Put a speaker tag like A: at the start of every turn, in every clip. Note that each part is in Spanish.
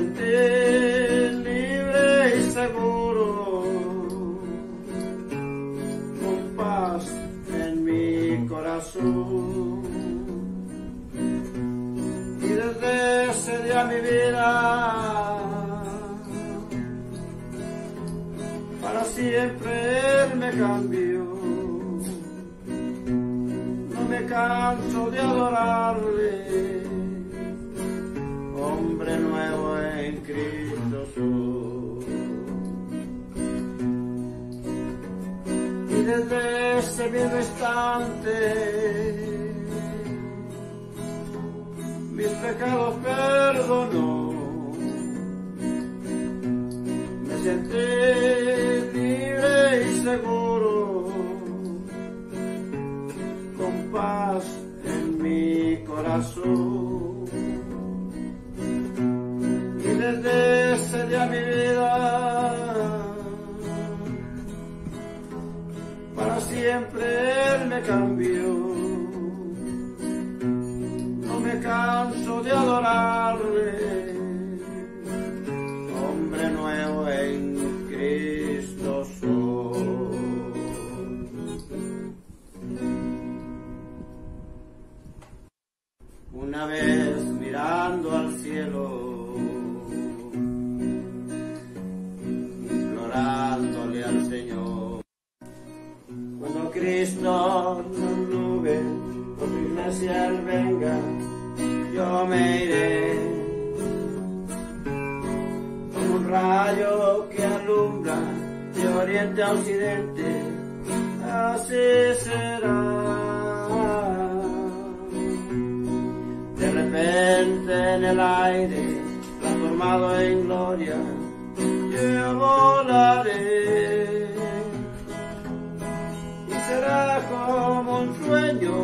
A: sentí libre y seguro, con paz en mi corazón. Y desde ese día mi vida para siempre Él me cambió. No me canso de adorarle, hombre nuevo en Cristo soy. Y desde ese mismo instante mis pecados perdonó. Me sentí libre y seguro, con paz en mi corazón. Y desde ese día mi vida para siempre Él me cambió. No me canso de adorarle, hombre nuevo en Cristo soy. Una vez mirando al cielo, implorándole al Señor, cuando Cristo nos nube, por su iglesia Él venga, yo me iré, como un rayo que alumbra de oriente a occidente, así será. De repente en el aire, transformado en gloria, yo volaré, y será como un sueño,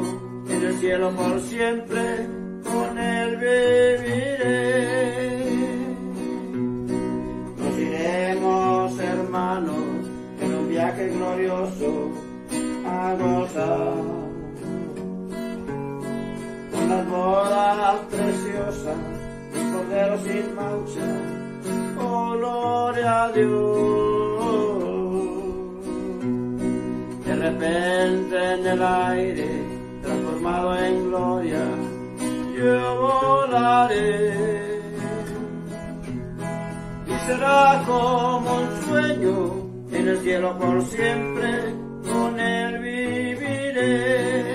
A: en el cielo por siempre, con Él viviré. Nos iremos, hermanos, en un viaje glorioso a gozar, con las bodas preciosas, un cordero sin mancha, oh gloria a Dios. De repente en el aire, transformado en gloria, yo volaré, y será como un sueño, en el cielo por siempre, con Él viviré.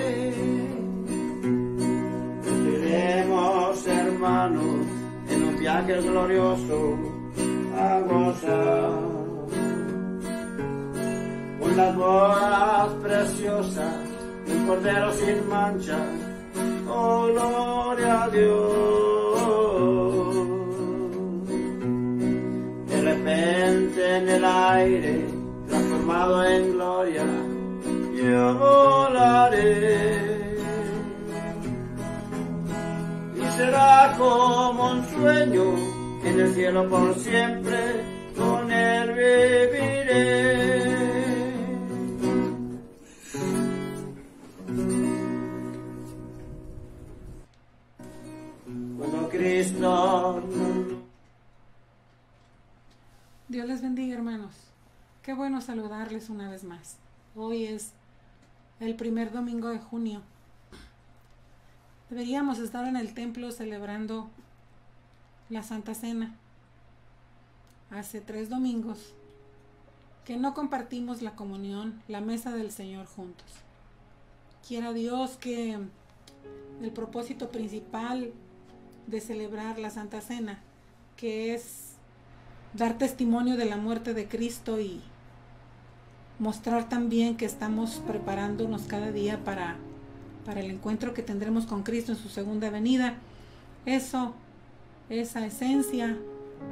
A: Nos iremos, hermanos, en un viaje glorioso a gozar, con las bodas preciosas, un cordero sin mancha, oh gloria a Dios. De repente en el aire, transformado en gloria, yo volaré, y será como un sueño, en el cielo por siempre, con Él viviré. Cuando Cristo...
B: Dios les bendiga, hermanos. Qué bueno saludarles una vez más. Hoy es el primer domingo de junio. Deberíamos estar en el templo celebrando la Santa Cena. Hace 3 domingos que no compartimos la comunión, la mesa del Señor juntos. Quiera Dios que el propósito principal de celebrar la Santa Cena, que es dar testimonio de la muerte de Cristo y mostrar también que estamos preparándonos cada día para el encuentro que tendremos con Cristo en su segunda venida, esa esencia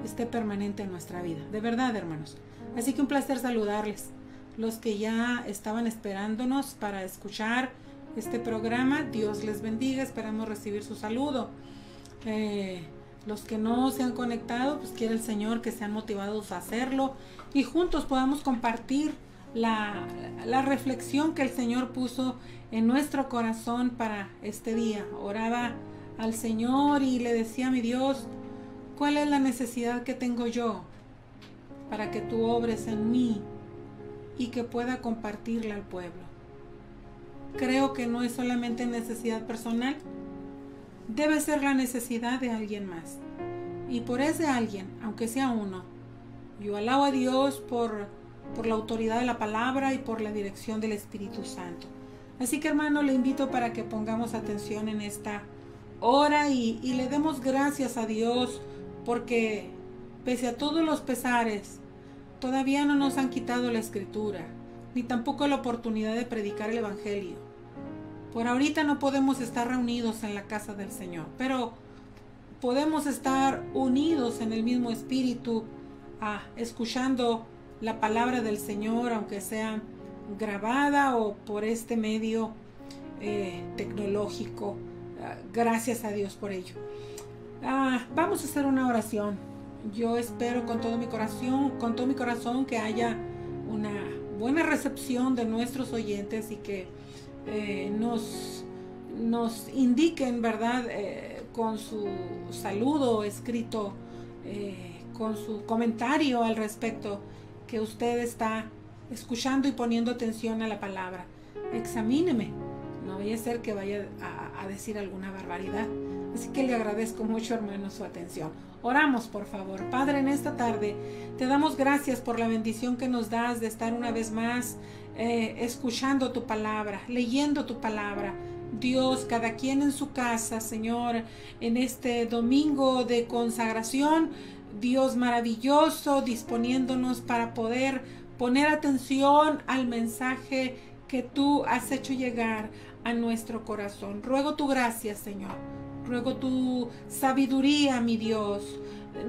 B: esté permanente en nuestra vida, de verdad, hermanos. Así que un placer saludarles, los que ya estaban esperándonos para escuchar este programa. Dios les bendiga, esperamos recibir su saludo. Los que no se han conectado, pues quiere el Señor que sean motivados a hacerlo y juntos podamos compartir la reflexión que el Señor puso en nuestro corazón para este día. Oraba al Señor y le decía a mi Dios, ¿Cuál es la necesidad que tengo yo para que tú obres en mí y que pueda compartirla al pueblo? Creo que no es solamente necesidad personal, debe ser la necesidad de alguien más. Y por ese alguien, aunque sea uno, yo alabo a Dios por la autoridad de la palabra y por la dirección del Espíritu Santo. Así que, hermano, le invito para que pongamos atención en esta hora y le demos gracias a Dios, porque pese a todos los pesares, todavía no nos han quitado la Escritura, ni tampoco la oportunidad de predicar el Evangelio. Por ahorita no podemos estar reunidos en la casa del Señor, pero podemos estar unidos en el mismo espíritu, escuchando la palabra del Señor, aunque sea grabada o por este medio tecnológico. Gracias a Dios por ello. Vamos a hacer una oración. Yo espero con todo mi corazón que haya una buena recepción de nuestros oyentes y que nos indiquen, ¿verdad? Con su saludo escrito, con su comentario al respecto, que usted está escuchando y poniendo atención a la palabra. Examíneme, no vaya a ser que vaya a decir alguna barbaridad. Así que le agradezco mucho, hermano, su atención. Oramos, por favor. Padre, en esta tarde te damos gracias por la bendición que nos das de estar una vez más escuchando tu palabra, leyendo tu palabra. Dios, cada quien en su casa, Señor, en este domingo de consagración, Dios maravilloso, disponiéndonos para poder poner atención al mensaje que tú has hecho llegar a nuestro corazón. Ruego tu gracia, Señor. Ruego tu sabiduría, mi Dios.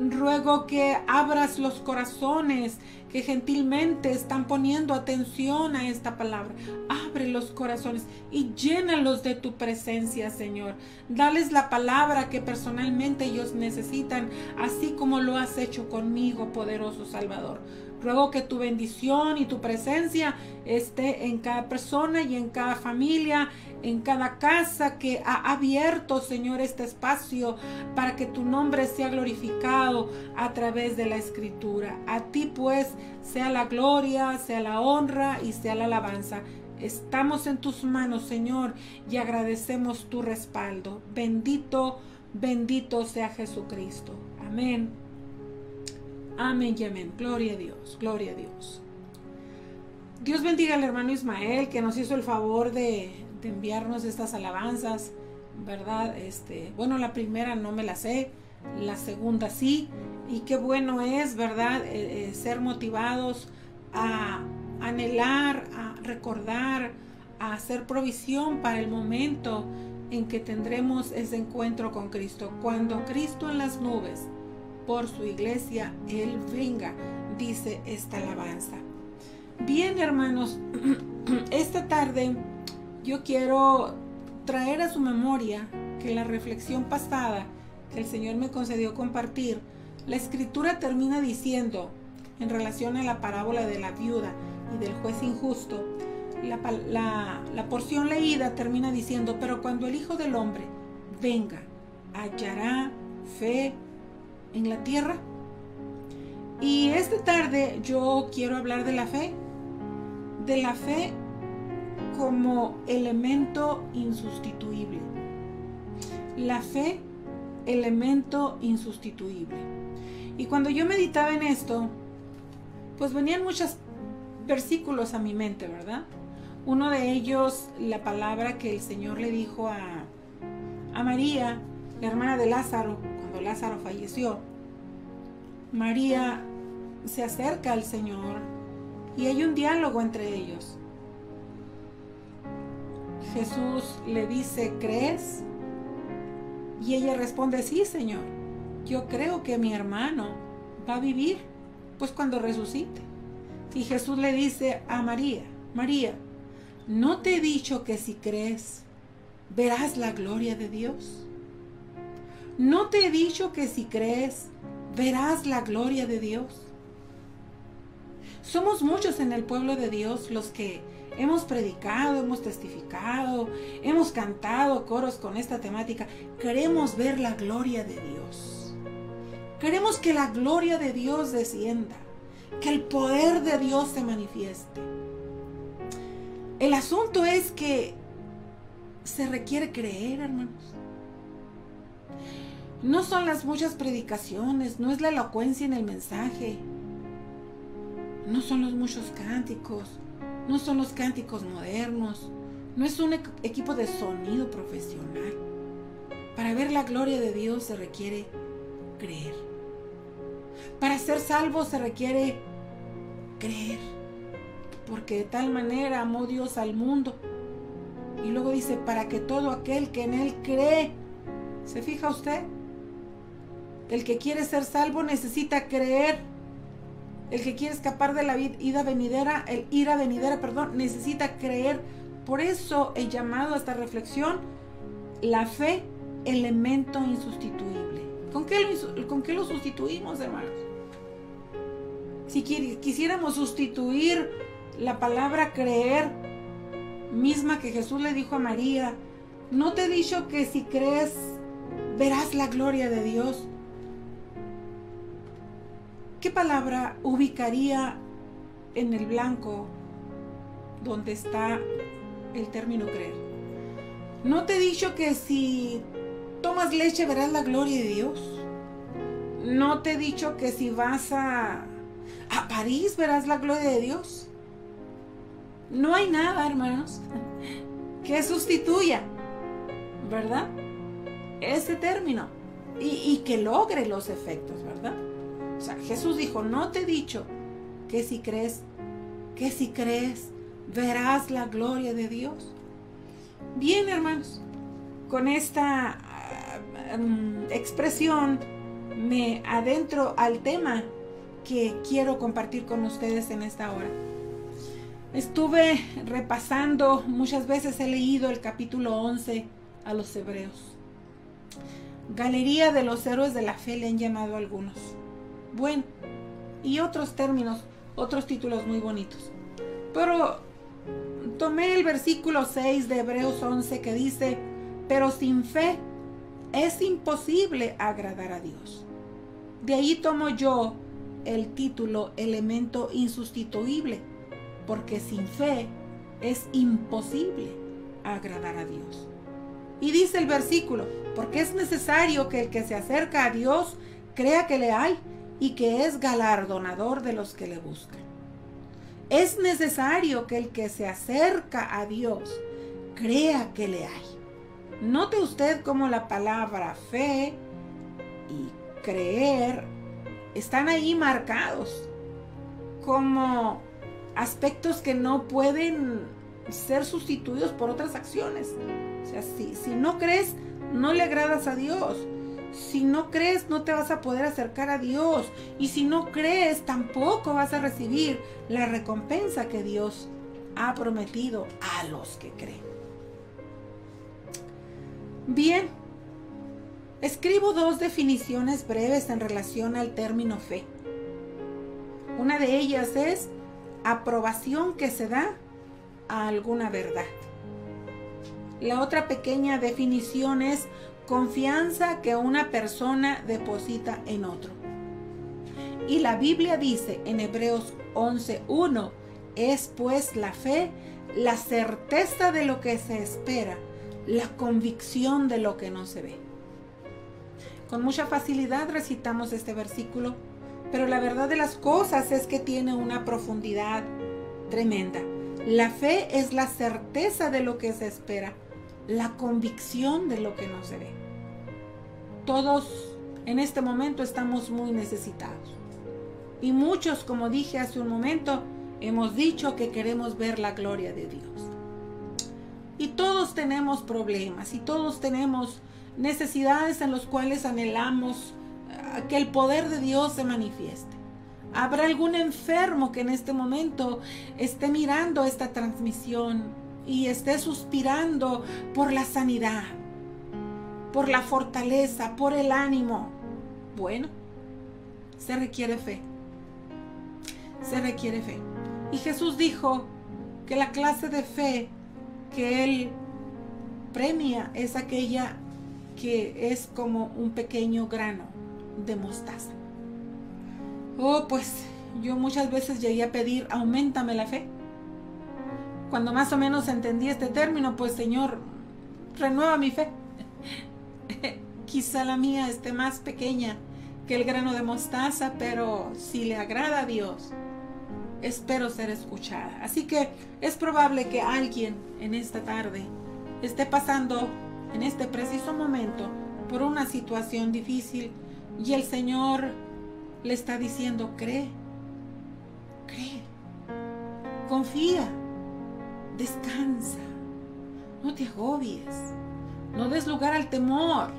B: Ruego que abras los corazones que gentilmente están poniendo atención a esta palabra. Abre los corazones y llénalos de tu presencia, Señor. Dales la palabra que personalmente ellos necesitan, así como lo has hecho conmigo, poderoso Salvador. Ruego que tu bendición y tu presencia esté en cada persona y en cada familia, en cada casa que ha abierto, Señor, este espacio para que tu nombre sea glorificado a través de la Escritura. A ti, pues, sea la gloria, sea la honra y sea la alabanza. Estamos en tus manos, Señor, y agradecemos tu respaldo. Bendito, bendito sea Jesucristo. Amén. Amén y amén. Gloria a Dios, gloria a Dios. Dios bendiga al hermano Ismael, que nos hizo el favor de enviarnos estas alabanzas, ¿verdad? Bueno, la primera no me la sé, la segunda sí, y qué bueno es, ¿verdad? Ser motivados a anhelar, a recordar, a hacer provisión para el momento en que tendremos ese encuentro con Cristo. Cuando Cristo en las nubes por su iglesia, Él venga, dice esta alabanza. Bien, hermanos, esta tarde yo quiero traer a su memoria que la reflexión pasada que el Señor me concedió compartir, la Escritura termina diciendo, en relación a la parábola de la viuda y del juez injusto, la porción leída termina diciendo, pero cuando el Hijo del Hombre venga, hallará fe en la tierra. Y esta tarde yo quiero hablar de la fe como elemento insustituible. La fe, elemento insustituible. Y cuando yo meditaba en esto, pues venían muchos versículos a mi mente, ¿verdad? Uno de ellos, la palabra que el Señor le dijo a María, la hermana de Lázaro, cuando Lázaro falleció. María se acerca al Señor y hay un diálogo entre ellos. Jesús le dice, ¿crees? Y ella responde, sí, Señor, yo creo que mi hermano va a vivir, pues cuando resucite. Y Jesús le dice a María, María, ¿no te he dicho que si crees, verás la gloria de Dios? ¿No te he dicho que si crees, verás la gloria de Dios? Somos muchos en el pueblo de Dios los que hemos predicado, hemos testificado, hemos cantado coros con esta temática. Queremos ver la gloria de Dios. Queremos que la gloria de Dios descienda, que el poder de Dios se manifieste. El asunto es que se requiere creer, hermanos. No son las muchas predicaciones, no es la elocuencia en el mensaje, no son los muchos cánticos, no son los cánticos modernos, no es un equipo de sonido profesional. Para ver la gloria de Dios se requiere creer. Para ser salvo se requiere creer, porque de tal manera amó Dios al mundo. Y luego dice, para que todo aquel que en Él cree. ¿Se fija usted? El que quiere ser salvo necesita creer. El que quiere escapar de la ira venidera, necesita creer. Por eso he llamado a esta reflexión la fe, elemento insustituible. ¿Con qué lo sustituimos, hermanos? Si quisiéramos sustituir la palabra creer, misma que Jesús le dijo a María, ¿no te he dicho que si crees verás la gloria de Dios? ¿Qué palabra ubicaría en el blanco donde está el término creer? ¿No te he dicho que si tomas leche verás la gloria de Dios? ¿No te he dicho que si vas a París verás la gloria de Dios? No hay nada, hermanos, que sustituya, ¿verdad?, ese término y que logre los efectos, ¿verdad? O sea, Jesús dijo, no te he dicho que si crees, verás la gloria de Dios. Bien, hermanos, con esta expresión me adentro al tema que quiero compartir con ustedes en esta hora. Estuve repasando, muchas veces he leído el capítulo 11 a los Hebreos. Galería de los héroes de la fe le han llamado algunos. Bueno, y otros términos, otros títulos muy bonitos. Pero tomé el versículo 6 de Hebreos 11 que dice, pero sin fe es imposible agradar a Dios. De ahí tomo yo el título elemento insustituible, porque sin fe es imposible agradar a Dios. Y dice el versículo, porque es necesario que el que se acerca a Dios crea que le hay y que es galardonador de los que le buscan. Es necesario que el que se acerca a Dios crea que le hay. Note usted cómo la palabra fe y creer están ahí marcados como aspectos que no pueden ser sustituidos por otras acciones. O sea, si no crees, no le agradas a Dios. Si no crees, no te vas a poder acercar a Dios. Y si no crees, tampoco vas a recibir la recompensa que Dios ha prometido a los que creen. Bien, escribo dos definiciones breves en relación al término fe. Una de ellas es aprobación que se da a alguna verdad. La otra pequeña definición es confianza que una persona deposita en otro. Y la Biblia dice en Hebreos 11:1, es pues la fe, la certeza de lo que se espera, la convicción de lo que no se ve. Con mucha facilidad recitamos este versículo, pero la verdad de las cosas es que tiene una profundidad tremenda. La fe es la certeza de lo que se espera, la convicción de lo que no se ve. Todos en este momento estamos muy necesitados. Y muchos, como dije hace un momento, hemos dicho que queremos ver la gloria de Dios. Y todos tenemos problemas y todos tenemos necesidades en las cuales anhelamos que el poder de Dios se manifieste. ¿Habrá algún enfermo que en este momento esté mirando esta transmisión y esté suspirando por la sanidad, por la fortaleza, por el ánimo? Bueno, se requiere fe. Se requiere fe. Y Jesús dijo que la clase de fe que Él premia es aquella que es como un pequeño grano de mostaza. Oh, pues yo muchas veces llegué a pedir, auméntame la fe. Cuando más o menos entendí este término, pues Señor, renueva mi fe. Quizá la mía esté más pequeña que el grano de mostaza, pero si le agrada a Dios, espero ser escuchada. Así que es probable que alguien en esta tarde esté pasando en este preciso momento por una situación difícil y el Señor le está diciendo: cree, confía, descansa, no te agobies, no des lugar al temor,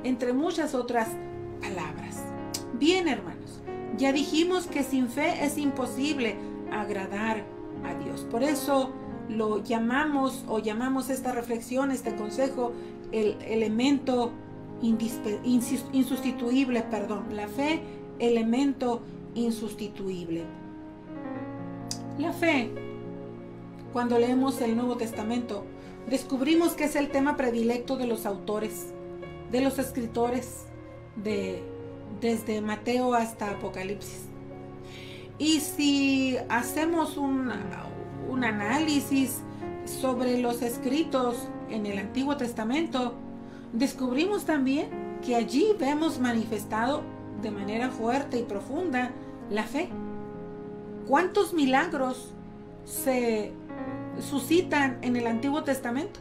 B: entre muchas otras palabras. Bien, hermanos, ya dijimos que sin fe es imposible agradar a Dios. Por eso lo llamamos esta reflexión, este consejo, el elemento insustituible, la fe, elemento insustituible. La fe, cuando leemos el Nuevo Testamento, descubrimos que es el tema predilecto de los autores, de los escritores, desde Mateo hasta Apocalipsis. Y si hacemos un análisis sobre los escritos en el Antiguo Testamento, descubrimos también que allí vemos manifestado de manera fuerte y profunda la fe. ¿Cuántos milagros se suscitan en el Antiguo Testamento?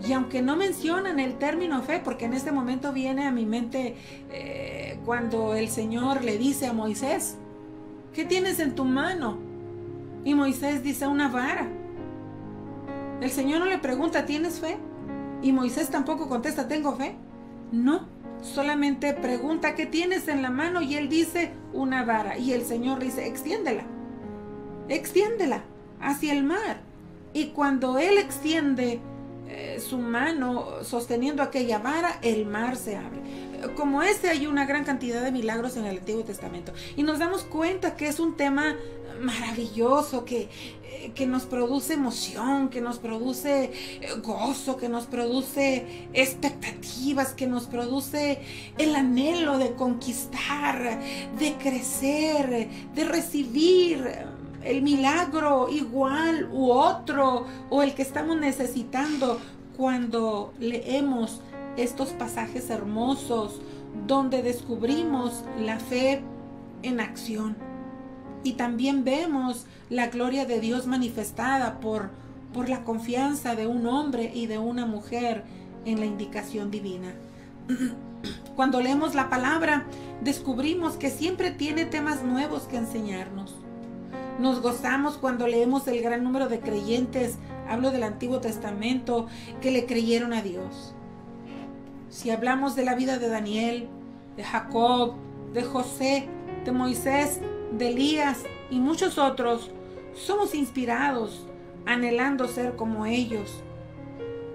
B: Y aunque no mencionan el término fe, porque en este momento viene a mi mente cuando el Señor le dice a Moisés: ¿qué tienes en tu mano? Y Moisés dice: una vara. El Señor no le pregunta: ¿tienes fe? Y Moisés tampoco contesta: ¿tengo fe? No, solamente pregunta: ¿qué tienes en la mano? Y él dice: una vara. Y el Señor le dice: extiéndela hacia el mar. Y cuando él extiende su mano sosteniendo aquella vara, el mar se abre. Como este, hay una gran cantidad de milagros en el Antiguo Testamento y nos damos cuenta que es un tema maravilloso que nos produce emoción, que nos produce gozo, que nos produce expectativas, que nos produce el anhelo de conquistar, de crecer, de recibir el milagro igual u otro, o el que estamos necesitando, cuando leemos estos pasajes hermosos donde descubrimos la fe en acción. Y también vemos la gloria de Dios manifestada por la confianza de un hombre y de una mujer en la indicación divina. Cuando leemos la palabra, descubrimos que siempre tiene temas nuevos que enseñarnos. Nos gozamos cuando leemos el gran número de creyentes, hablo del Antiguo Testamento, que le creyeron a Dios. Si hablamos de la vida de Daniel, de Jacob, de José, de Moisés, de Elías y muchos otros, somos inspirados, anhelando ser como ellos,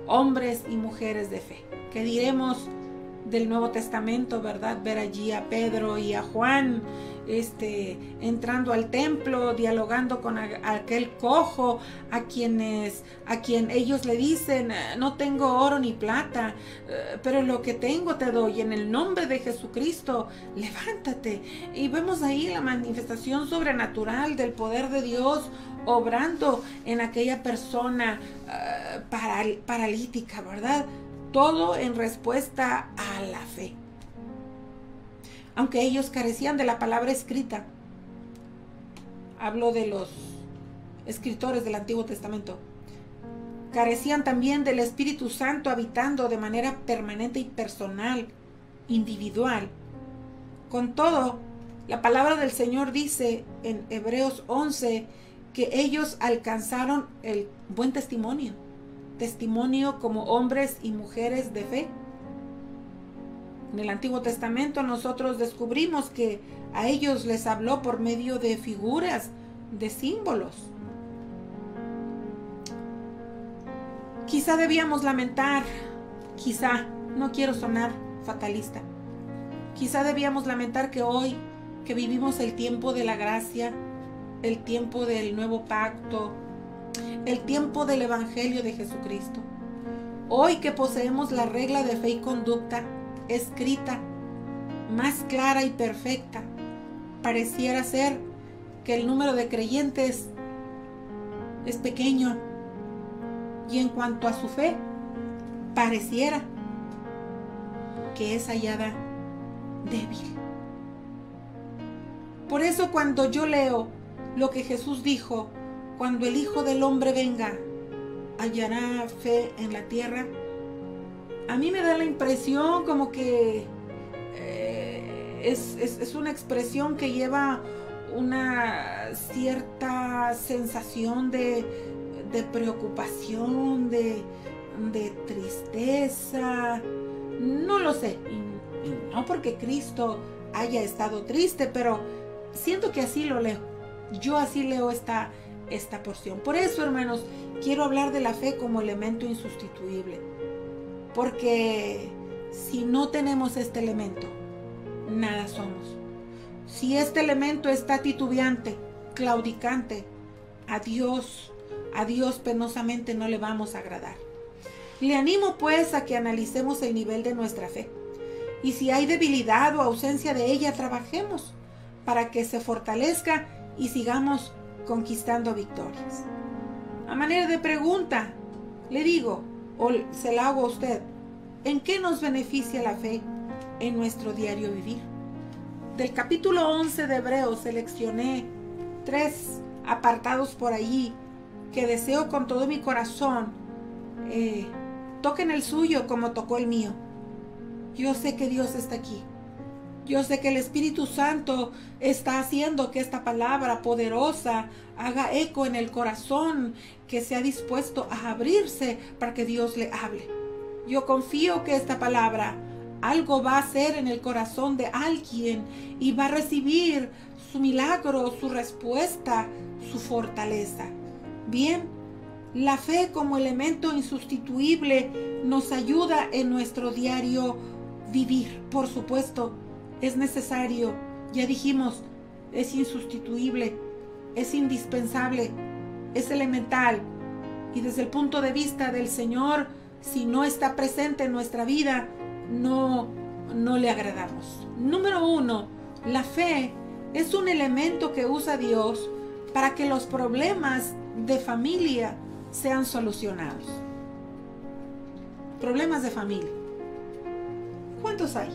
B: hombres y mujeres de fe. ¿Qué diremos del Nuevo Testamento, verdad? Ver allí a Pedro y a Juan entrando al templo, dialogando con aquel cojo a quien ellos le dicen: no tengo oro ni plata, pero lo que tengo te doy, en el nombre de Jesucristo, levántate. Y vemos ahí la manifestación sobrenatural del poder de Dios obrando en aquella persona paralítica, ¿verdad? Todo en respuesta a la fe. Aunque ellos carecían de la palabra escrita, hablo de los escritores del Antiguo Testamento, carecían también del Espíritu Santo habitando de manera permanente y personal, individual. Con todo, la palabra del Señor dice en Hebreos 11 que ellos alcanzaron el buen testimonio como hombres y mujeres de fe. En el Antiguo Testamento nosotros descubrimos que a ellos les habló por medio de figuras, de símbolos. Quizá debíamos lamentar, no quiero sonar fatalista, quizá debíamos lamentar que hoy, que vivimos el tiempo de la gracia, el tiempo del nuevo pacto, el tiempo del Evangelio de Jesucristo, hoy que poseemos la regla de fe y conducta escrita más clara y perfecta. Pareciera ser que el número de creyentes es pequeño, y en cuanto a su fe, pareciera que es hallada débil. Por eso cuando yo leo lo que Jesús dijo, cuando el Hijo del Hombre venga, hallará fe en la tierra, a mí me da la impresión como que es una expresión que lleva una cierta sensación de preocupación, de tristeza, no lo sé, y no porque Cristo haya estado triste, pero siento que así lo leo. Yo así leo esta porción. Por eso, hermanos, quiero hablar de la fe como elemento insustituible. Porque si no tenemos este elemento, nada somos. Si este elemento está titubeante, claudicante, a Dios penosamente no le vamos a agradar. Le animo pues a que analicemos el nivel de nuestra fe. Y si hay debilidad o ausencia de ella, trabajemos para que se fortalezca y sigamos conquistando victorias. A manera de pregunta, le digo, o se la hago a usted, ¿en qué nos beneficia la fe en nuestro diario vivir? Del capítulo 11 de Hebreos seleccioné 3 apartados por allí que deseo con todo mi corazón toquen el suyo como tocó el mío. Yo sé que Dios está aquí. Yo sé que el Espíritu Santo está haciendo que esta palabra poderosa haga eco en el corazón que se ha dispuesto a abrirse para que Dios le hable. Yo confío que esta palabra algo va a hacer en el corazón de alguien y va a recibir su milagro, su respuesta, su fortaleza. Bien, la fe como elemento insustituible nos ayuda en nuestro diario vivir. Por supuesto, es necesario, ya dijimos, es insustituible, es indispensable, es elemental. Y desde el punto de vista del Señor, si no está presente en nuestra vida, no le agradamos. Número 1, la fe es un elemento que usa Dios para que los problemas de familia sean solucionados. Problemas de familia. ¿Cuántos hay?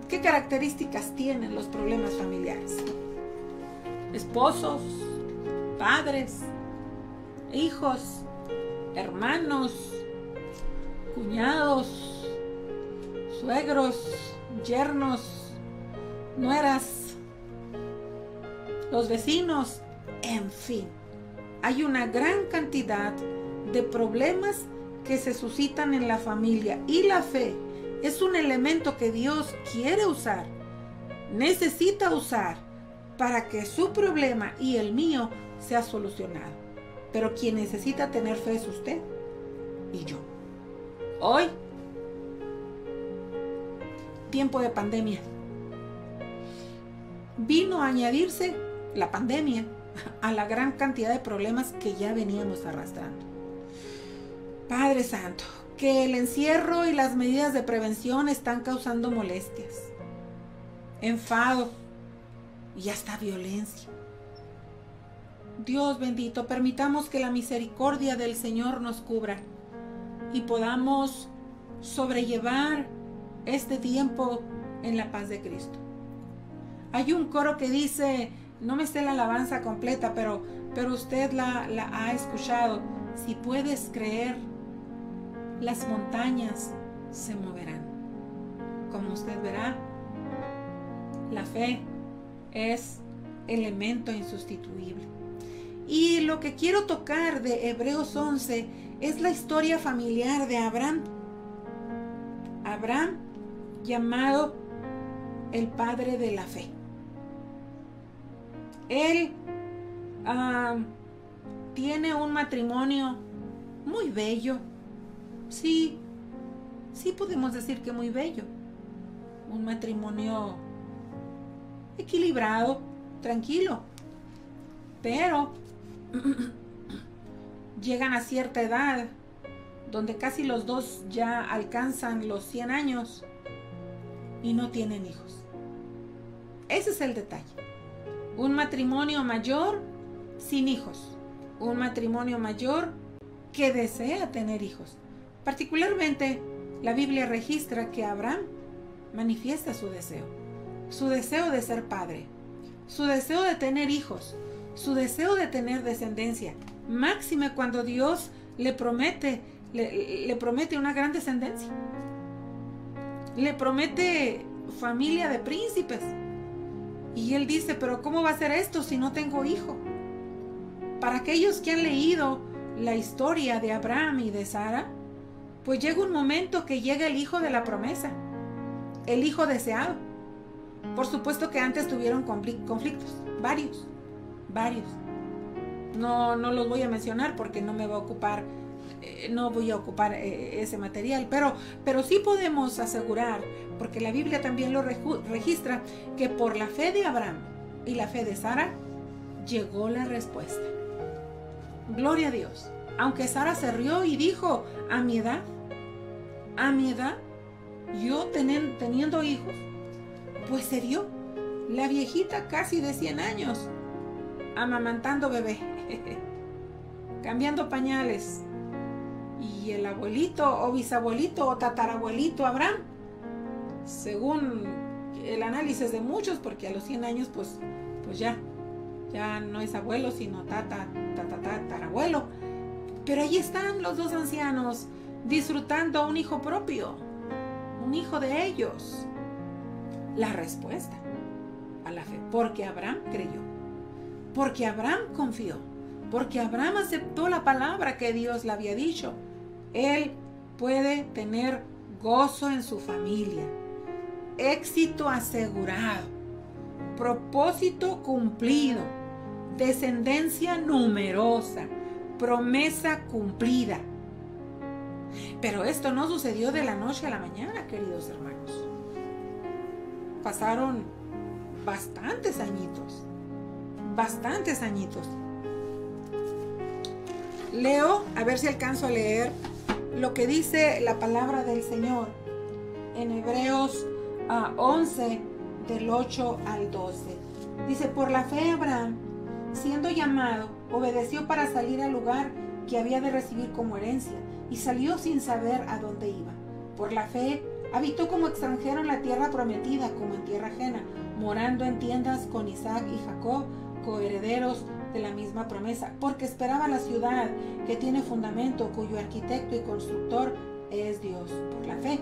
B: ¿Qué características tienen los problemas familiares? Esposos, padres, hijos, hermanos, cuñados, suegros, yernos, nueras, los vecinos, en fin. Hay una gran cantidad de problemas que se suscitan en la familia y la fe es un elemento que Dios quiere usar, necesita usar para que su problema y el mío sea solucionado. Pero quien necesita tener fe es usted y yo. Hoy, tiempo de pandemia, vino a añadirse la pandemia a la gran cantidad de problemas que ya veníamos arrastrando. Padre Santo, que el encierro y las medidas de prevención están causando molestias, enfado y hasta violencia. Dios bendito, permitamos que la misericordia del Señor nos cubra y podamos sobrellevar este tiempo en la paz de Cristo. Hay un coro que dice, no me sé la alabanza completa, pero usted la ha escuchado. Si puedes creer, las montañas se moverán. Como usted verá, la fe es elemento insustituible. Y lo que quiero tocar de Hebreos 11 es la historia familiar de Abraham. Abraham, llamado el padre de la fe. Él tiene un matrimonio muy bello. Sí podemos decir que muy bello. Un matrimonio equilibrado, tranquilo. Pero llegan a cierta edad donde casi los dos ya alcanzan los 100 años y no tienen hijos. Ese es el detalle. Un matrimonio mayor sin hijos. Un matrimonio mayor que desea tener hijos. Particularmente, la Biblia registra que Abraham manifiesta su deseo de ser padre, su deseo de tener hijos, su deseo de tener descendencia. Máxime cuando Dios le promete una gran descendencia. Le promete familia de príncipes. Y él dice, pero ¿cómo va a ser esto si no tengo hijo? Para aquellos que han leído la historia de Abraham y de Sara, pues llega un momento que llega el hijo de la promesa, el hijo deseado. Por supuesto que antes tuvieron conflictos, varios. No los voy a mencionar porque no voy a ocupar ese material, pero sí podemos asegurar, porque la Biblia también lo registra, que por la fe de Abraham y la fe de Sara llegó la respuesta. Gloria a Dios. Aunque Sara se rió y dijo, a mi edad, yo teniendo hijos, pues se dio. La viejita casi de 100 años, amamantando bebé, cambiando pañales. Y el abuelito o bisabuelito o tatarabuelito Abraham, según el análisis de muchos, porque a los 100 años pues ya no es abuelo, sino tatarabuelo. Pero ahí están los dos ancianos disfrutando un hijo propio, un hijo de ellos. La respuesta a la fe, porque Abraham creyó, porque Abraham confió, porque Abraham aceptó la palabra que Dios le había dicho. Él puede tener gozo en su familia, éxito asegurado, propósito cumplido, descendencia numerosa, promesa cumplida. Pero esto no sucedió de la noche a la mañana, queridos hermanos. Pasaron bastantes añitos. Leo, a ver si alcanzo a leer lo que dice la palabra del Señor en Hebreos 11, del 8 al 12. Dice, por la fe Abraham, siendo llamado, obedeció para salir al lugar que había de recibir como herencia, y salió sin saber a dónde iba. Por la fe habitó como extranjero en la tierra prometida, como en tierra ajena, morando en tiendas con Isaac y Jacob, coherederos de la misma promesa, porque esperaba la ciudad que tiene fundamento, cuyo arquitecto y constructor es Dios. Por la fe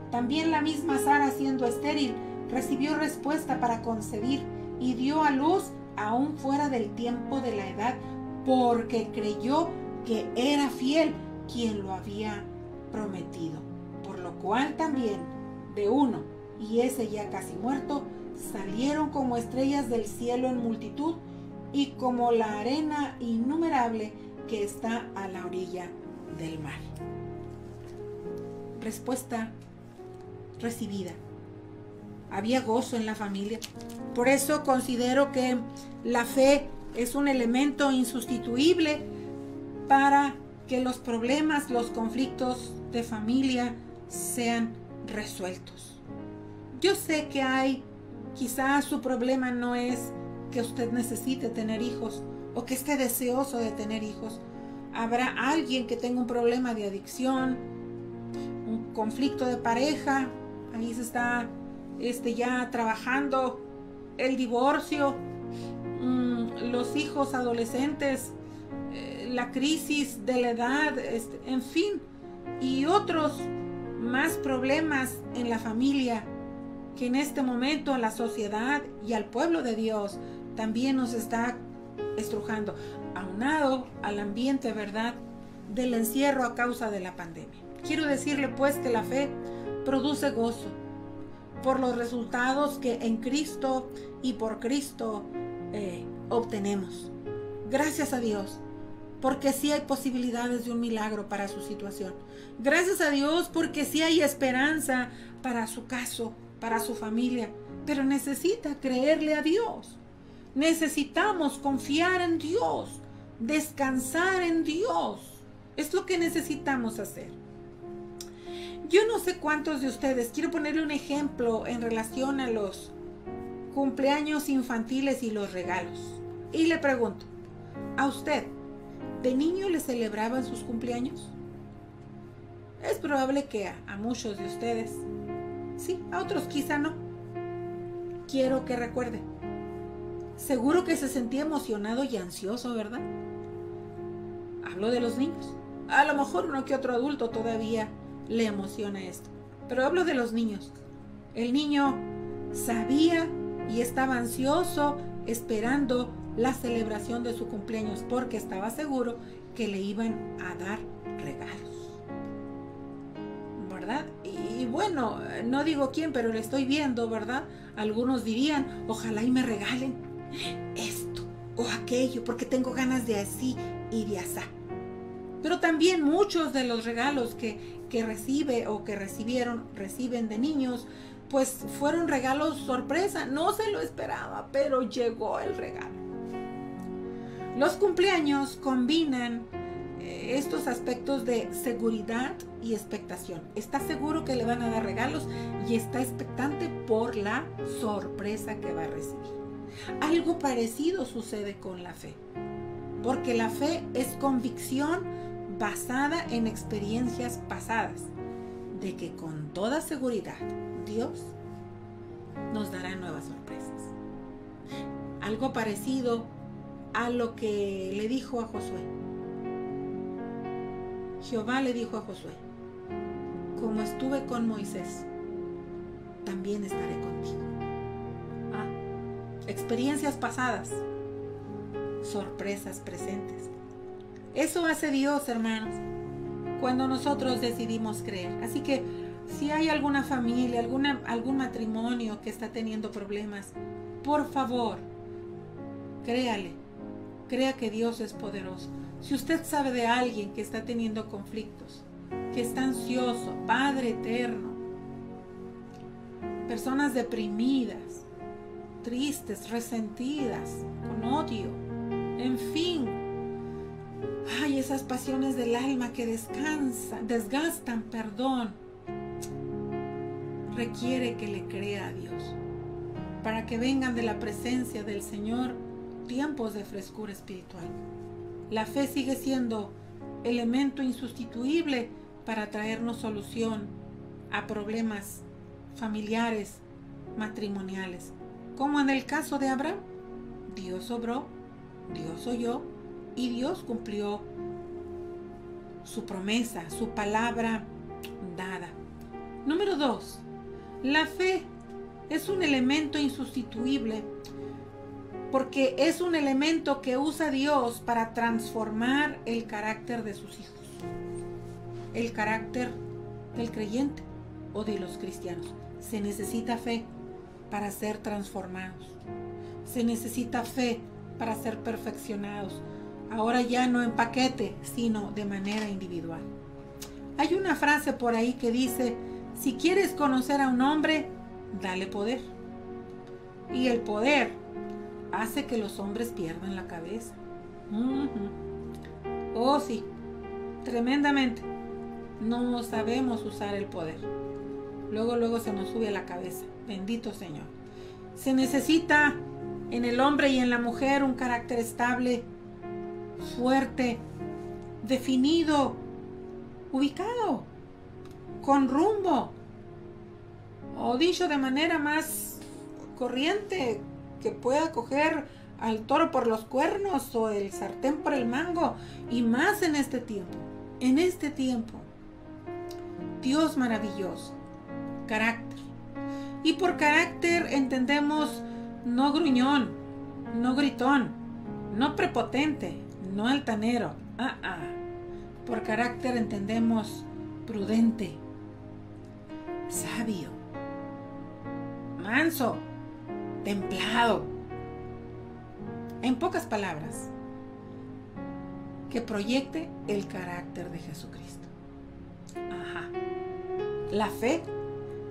B: también la misma Sara, siendo estéril, recibió respuesta para concebir y dio a luz aún fuera del tiempo de la edad, porque creyó que era fiel quien lo había prometido. Por lo cual también de uno, y ese ya casi muerto, salieron como estrellas del cielo en multitud, y como la arena innumerable que está a la orilla del mar. Respuesta recibida. Había gozo en la familia. Por eso considero que la fe es un elemento insustituible para que los problemas, los conflictos de familia sean resueltos. Yo sé que quizás su problema no es que usted necesite tener hijos o que esté deseoso de tener hijos. Habrá alguien que tenga un problema de adicción, un conflicto de pareja, ahí se está ya trabajando el divorcio, los hijos adolescentes, la crisis de la edad, en fin, y otros más problemas en la familia que en este momento a la sociedad y al pueblo de Dios también nos está estrujando, aunado al ambiente, ¿verdad?, del encierro a causa de la pandemia. Quiero decirle pues que la fe produce gozo por los resultados que en Cristo y por Cristo obtenemos. Gracias a Dios, porque sí hay posibilidades de un milagro para su situación. Gracias a Dios porque sí hay esperanza para su caso, para su familia, pero necesita creerle a Dios. Necesitamos confiar en Dios, descansar en Dios. Es lo que necesitamos hacer. Yo no sé cuántos de ustedes, quiero ponerle un ejemplo en relación a los cumpleaños infantiles y los regalos. Y le pregunto, ¿a usted de niño le celebraban sus cumpleaños? Es probable que a muchos de ustedes sí, a otros quizá no. Quiero que recuerde. Seguro que se sentía emocionado y ansioso, ¿verdad? Hablo de los niños. A lo mejor uno que otro adulto todavía le emociona esto. Pero hablo de los niños. El niño sabía y estaba ansioso esperando la celebración de su cumpleaños porque estaba seguro que le iban a dar regalos, ¿verdad? Y bueno, no digo quién, pero le estoy viendo, ¿verdad? Algunos dirían, ojalá y me regalen esto o aquello porque tengo ganas de así y de asá. Pero también muchos de los regalos que recibe o que reciben de niños, pues fueron regalos sorpresa. No se lo esperaba, pero llegó el regalo. Los cumpleaños combinan estos aspectos de seguridad y expectación. Está seguro que le van a dar regalos y está expectante por la sorpresa que va a recibir. Algo parecido sucede con la fe, porque la fe es convicción basada en experiencias pasadas de que con toda seguridad Dios nos dará nuevas sorpresas. Algo parecido a lo que le dijo a Josué. Jehová le dijo a Josué, como estuve con Moisés, también estaré contigo. Experiencias pasadas, sorpresas presentes. Eso hace Dios, hermanos, cuando nosotros decidimos creer. Así que si hay alguna familia, algún matrimonio que está teniendo problemas, por favor, créale, crea que Dios es poderoso. Si usted sabe de alguien que está teniendo conflictos, que está ansioso, Padre eterno, personas deprimidas, tristes, resentidas, con odio, en fin, ay, esas pasiones del alma que desgastan, requiere que le crea a Dios, para que vengan de la presencia del Señor tiempos de frescura espiritual. La fe sigue siendo elemento insustituible para traernos solución a problemas familiares, matrimoniales. Como en el caso de Abraham, Dios obró, Dios oyó y Dios cumplió su promesa, su palabra dada. Número 2. La fe es un elemento insustituible porque es un elemento que usa Dios para transformar el carácter de sus hijos, el carácter del creyente o de los cristianos. Se necesita fe para ser transformados. Se necesita fe para ser perfeccionados. Ahora ya no en paquete, sino de manera individual. Hay una frase por ahí que dice, si quieres conocer a un hombre, dale poder. Y el poder hace que los hombres pierdan la cabeza. Oh, sí, tremendamente. No sabemos usar el poder. Luego se nos sube a la cabeza. Bendito Señor. Se necesita en el hombre y en la mujer un carácter estable, fuerte, definido, ubicado, con rumbo, o dicho de manera más corriente, que pueda coger al toro por los cuernos o el sartén por el mango, y más en este tiempo. En este tiempo, Dios maravilloso, carácter. Y por carácter entendemos no gruñón, no gritón, no prepotente, no altanero. Por carácter entendemos prudente, sabio, manso, templado. En pocas palabras, que proyecte el carácter de Jesucristo. La fe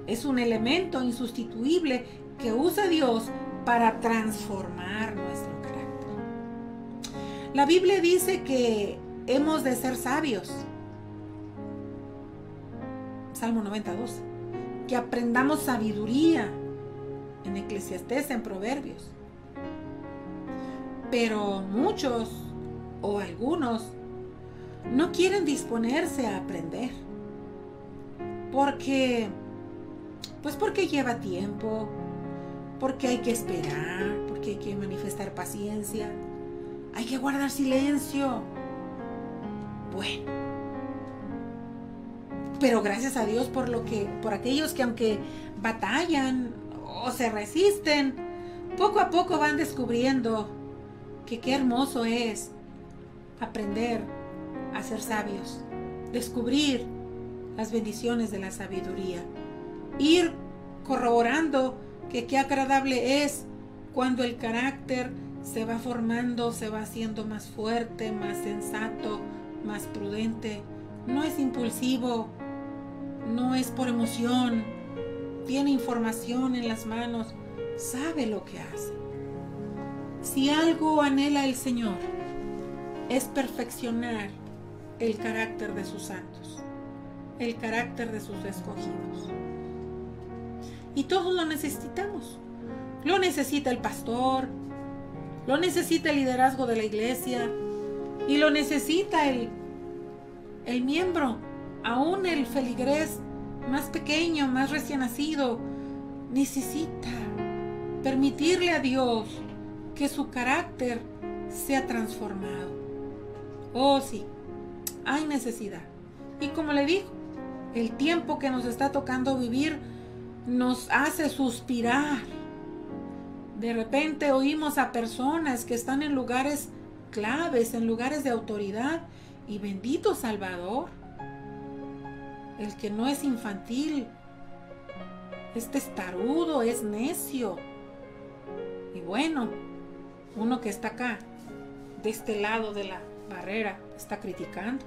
B: es un elemento insustituible que usa Dios para transformar nuestro carácter. La Biblia dice que hemos de ser sabios. Salmo 90:12. Que aprendamos sabiduría en Eclesiastés, en Proverbios. Pero muchos o algunos no quieren disponerse a aprender. Porque lleva tiempo, porque hay que esperar, porque hay que manifestar paciencia, hay que guardar silencio. Bueno, pero gracias a Dios por aquellos que aunque batallan o se resisten, poco a poco van descubriendo que qué hermoso es aprender a ser sabios, descubrir las bendiciones de la sabiduría, ir corroborando que qué agradable es cuando el carácter se va formando, se va haciendo más fuerte, más sensato, más prudente. No es impulsivo, no es por emoción, tiene información en las manos, sabe lo que hace. Si algo anhela el Señor, es perfeccionar el carácter de sus santos, el carácter de sus escogidos. Y todos lo necesitamos. Lo necesita el pastor, lo necesita el liderazgo de la iglesia y lo necesita el miembro, aún el feligrés más pequeño, más recién nacido. Necesita permitirle a Dios que su carácter sea transformado. Oh, sí, hay necesidad. Y como le digo, el tiempo que nos está tocando vivir nos hace suspirar. De repente oímos a personas que están en lugares claves, en lugares de autoridad, y bendito Salvador, el que no es infantil, es testarudo, es necio. Y bueno, uno que está acá, de este lado de la barrera, está criticando.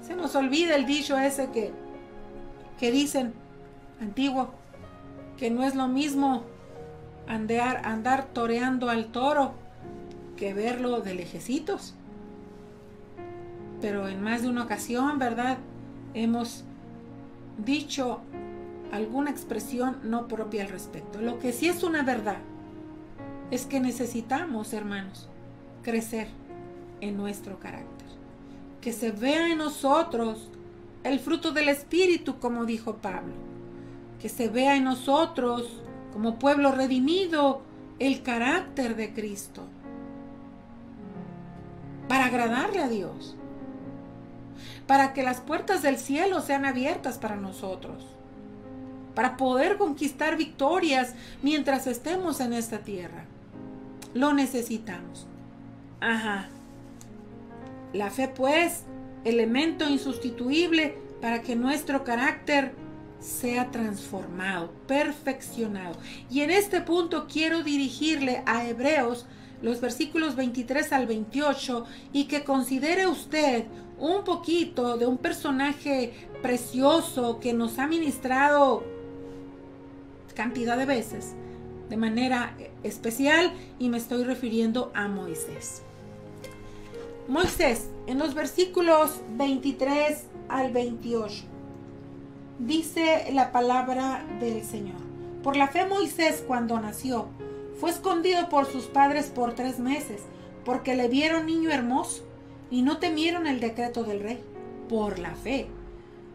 B: Se nos olvida el dicho ese que dicen, antiguo, que no es lo mismo andar toreando al toro que verlo de lejecitos. Pero en más de una ocasión, ¿verdad?, hemos dicho alguna expresión no propia al respecto. Lo que sí es una verdad es que necesitamos, hermanos, crecer en nuestro carácter. Que se vea en nosotros el fruto del Espíritu, como dijo Pablo. Que se vea en nosotros, como pueblo redimido, el carácter de Cristo. Para agradarle a Dios. Para que las puertas del cielo sean abiertas para nosotros. Para poder conquistar victorias mientras estemos en esta tierra. Lo necesitamos. Ajá. La fe, pues, elemento insustituible para que nuestro carácter sea transformado, perfeccionado. Y en este punto quiero dirigirle a Hebreos los versículos 23 al 28 y que considere usted un poquito de un personaje precioso que nos ha ministrado cantidad de veces de manera especial, y me estoy refiriendo a Moisés. Moisés, en los versículos 23 al 28, dice la palabra del Señor. Por la fe Moisés, cuando nació, fue escondido por sus padres por 3 meses, porque le vieron niño hermoso y no temieron el decreto del rey. Por la fe,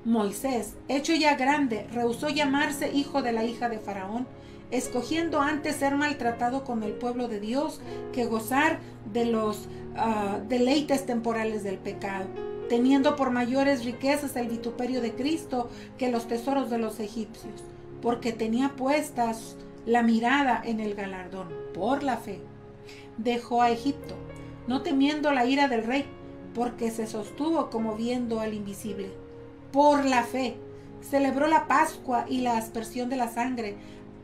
B: Moisés, hecho ya grande, rehusó llamarse hijo de la hija de Faraón, escogiendo antes ser maltratado con el pueblo de Dios que gozar de los deleites temporales del pecado, teniendo por mayores riquezas el vituperio de Cristo que los tesoros de los egipcios, porque tenía puestas la mirada en el galardón. Por la fe dejó a Egipto, no temiendo la ira del rey, porque se sostuvo como viendo al invisible. Por la fe celebró la Pascua y la aspersión de la sangre,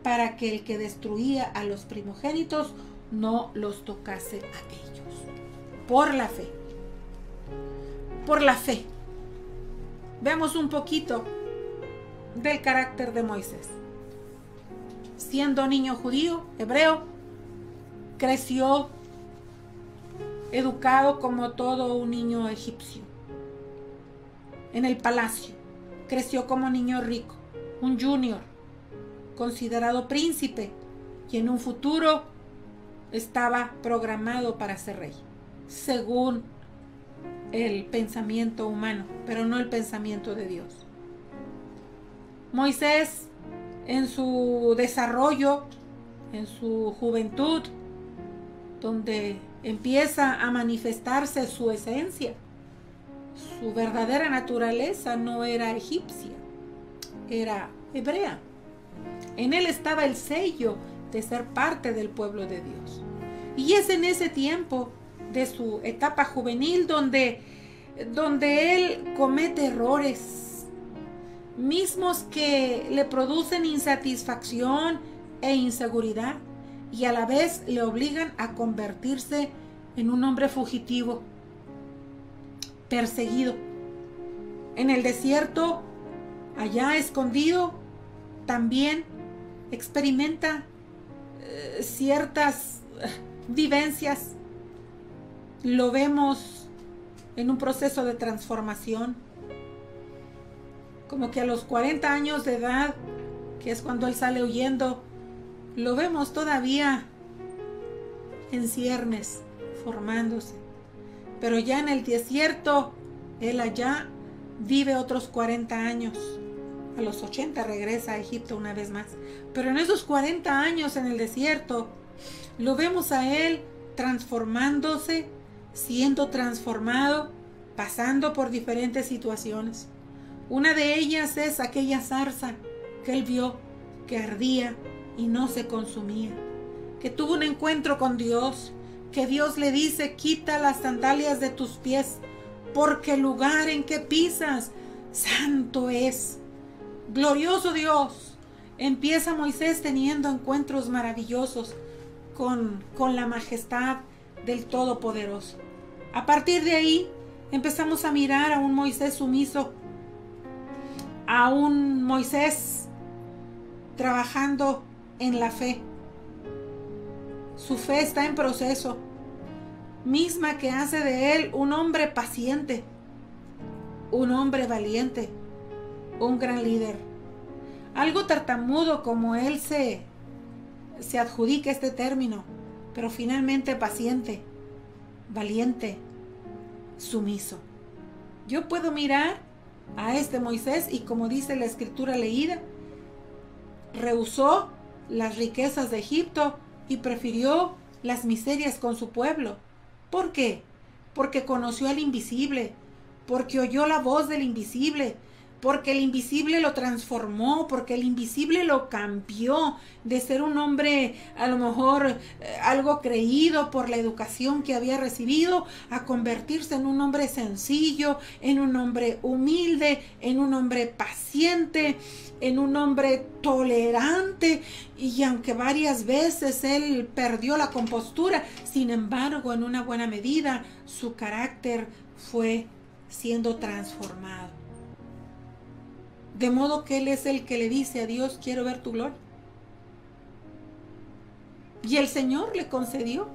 B: para que el que destruía a los primogénitos no los tocase a ellos. Por la fe. Por la fe. Veamos un poquito del carácter de Moisés. Siendo niño judío, hebreo, creció educado como todo un niño egipcio, en el palacio, creció como niño rico, un junior, considerado príncipe, y en un futuro estaba programado para ser rey, según el pensamiento humano, pero no el pensamiento de Dios. Moisés, en su desarrollo, en su juventud, donde empieza a manifestarse su esencia, su verdadera naturaleza no era egipcia, era hebrea. En él estaba el sello de ser parte del pueblo de Dios. Y es en ese tiempo de su etapa juvenil donde él comete errores, mismos que le producen insatisfacción e inseguridad, y a la vez le obligan a convertirse en un hombre fugitivo, perseguido. En el desierto, allá escondido, también experimenta ciertas vivencias. Lo vemos en un proceso de transformación, como que a los 40 años de edad, que es cuando él sale huyendo, lo vemos todavía en ciernes, formándose. Pero ya en el desierto, él allá vive otros 40 años. A los 80 regresa a Egipto una vez más. Pero en esos 40 años en el desierto, lo vemos a él transformándose, siendo transformado, pasando por diferentes situaciones. Una de ellas es aquella zarza que él vio que ardía y no se consumía, que tuvo un encuentro con Dios, que Dios le dice: quita las sandalias de tus pies, porque el lugar en que pisas santo es. Glorioso Dios. Empieza Moisés teniendo encuentros maravillosos con la majestad del Todopoderoso. A partir de ahí empezamos a mirar a un Moisés sumiso, a un Moisés trabajando en la fe. Su fe está en proceso, misma que hace de él un hombre paciente, un hombre valiente, un gran líder. Algo tartamudo como él se adjudica este término, pero finalmente paciente, valiente, sumiso. Yo puedo mirar a este Moisés y, como dice la escritura leída, rehusó las riquezas de Egipto y prefirió las miserias con su pueblo. ¿Por qué? Porque conoció al invisible, porque oyó la voz del invisible, porque el invisible lo transformó, porque el invisible lo cambió de ser un hombre a lo mejor algo creído por la educación que había recibido, a convertirse en un hombre sencillo, en un hombre humilde, en un hombre paciente, en un hombre tolerante. Y aunque varias veces él perdió la compostura, sin embargo, en una buena medida, su carácter fue siendo transformado. De modo que él es el que le dice a Dios: quiero ver tu gloria. Y el Señor le concedió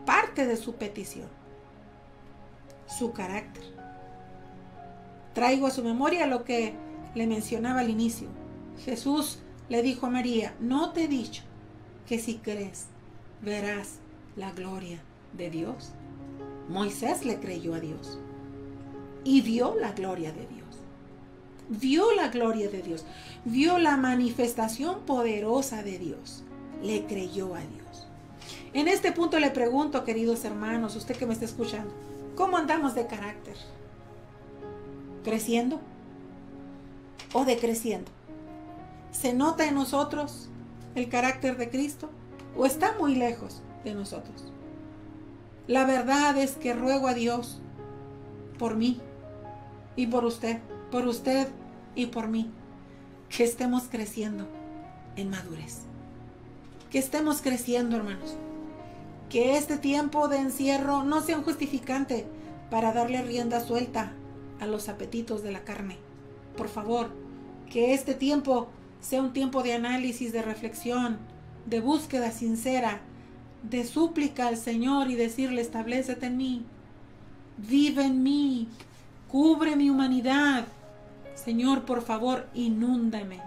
B: parte de su petición, su carácter. Traigo a su memoria lo que le mencionaba al inicio. Jesús le dijo a María: no te he dicho que si crees verás la gloria de Dios. Moisés le creyó a Dios y vio la gloria de Dios. Vio la gloria de Dios, vio la manifestación poderosa de Dios, le creyó a Dios. En este punto le pregunto, queridos hermanos, usted que me está escuchando, ¿cómo andamos de carácter? ¿Creciendo o decreciendo? ¿Se nota en nosotros el carácter de Cristo o está muy lejos de nosotros? La verdad es que ruego a Dios por mí y por usted y por mí, que estemos creciendo en madurez, que estemos creciendo, hermanos, que este tiempo de encierro no sea un justificante para darle rienda suelta a los apetitos de la carne. Por favor, que este tiempo sea un tiempo de análisis, de reflexión, de búsqueda sincera, de súplica al Señor y decirle: establécete en mí, vive en mí, cubre mi humanidad, Señor, por favor, inúndame.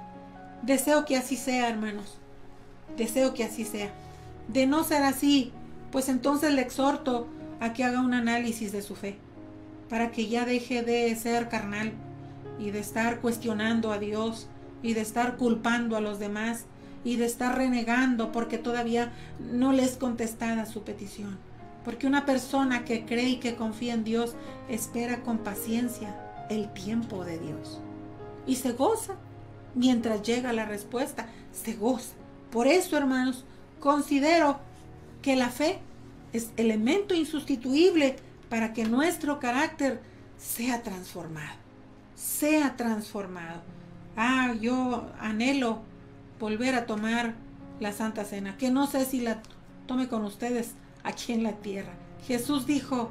B: Deseo que así sea, hermanos. Deseo que así sea. De no ser así, pues entonces le exhorto a que haga un análisis de su fe, para que ya deje de ser carnal y de estar cuestionando a Dios y de estar culpando a los demás y de estar renegando porque todavía no le es contestada su petición. Porque una persona que cree y que confía en Dios espera con paciencia el tiempo de Dios y se goza mientras llega la respuesta, se goza. Por eso, hermanos, considero que la fe es elemento insustituible para que nuestro carácter sea transformado. Sea transformado. Yo anhelo volver a tomar la Santa Cena, que no sé si la tome con ustedes aquí en la tierra. Jesús dijo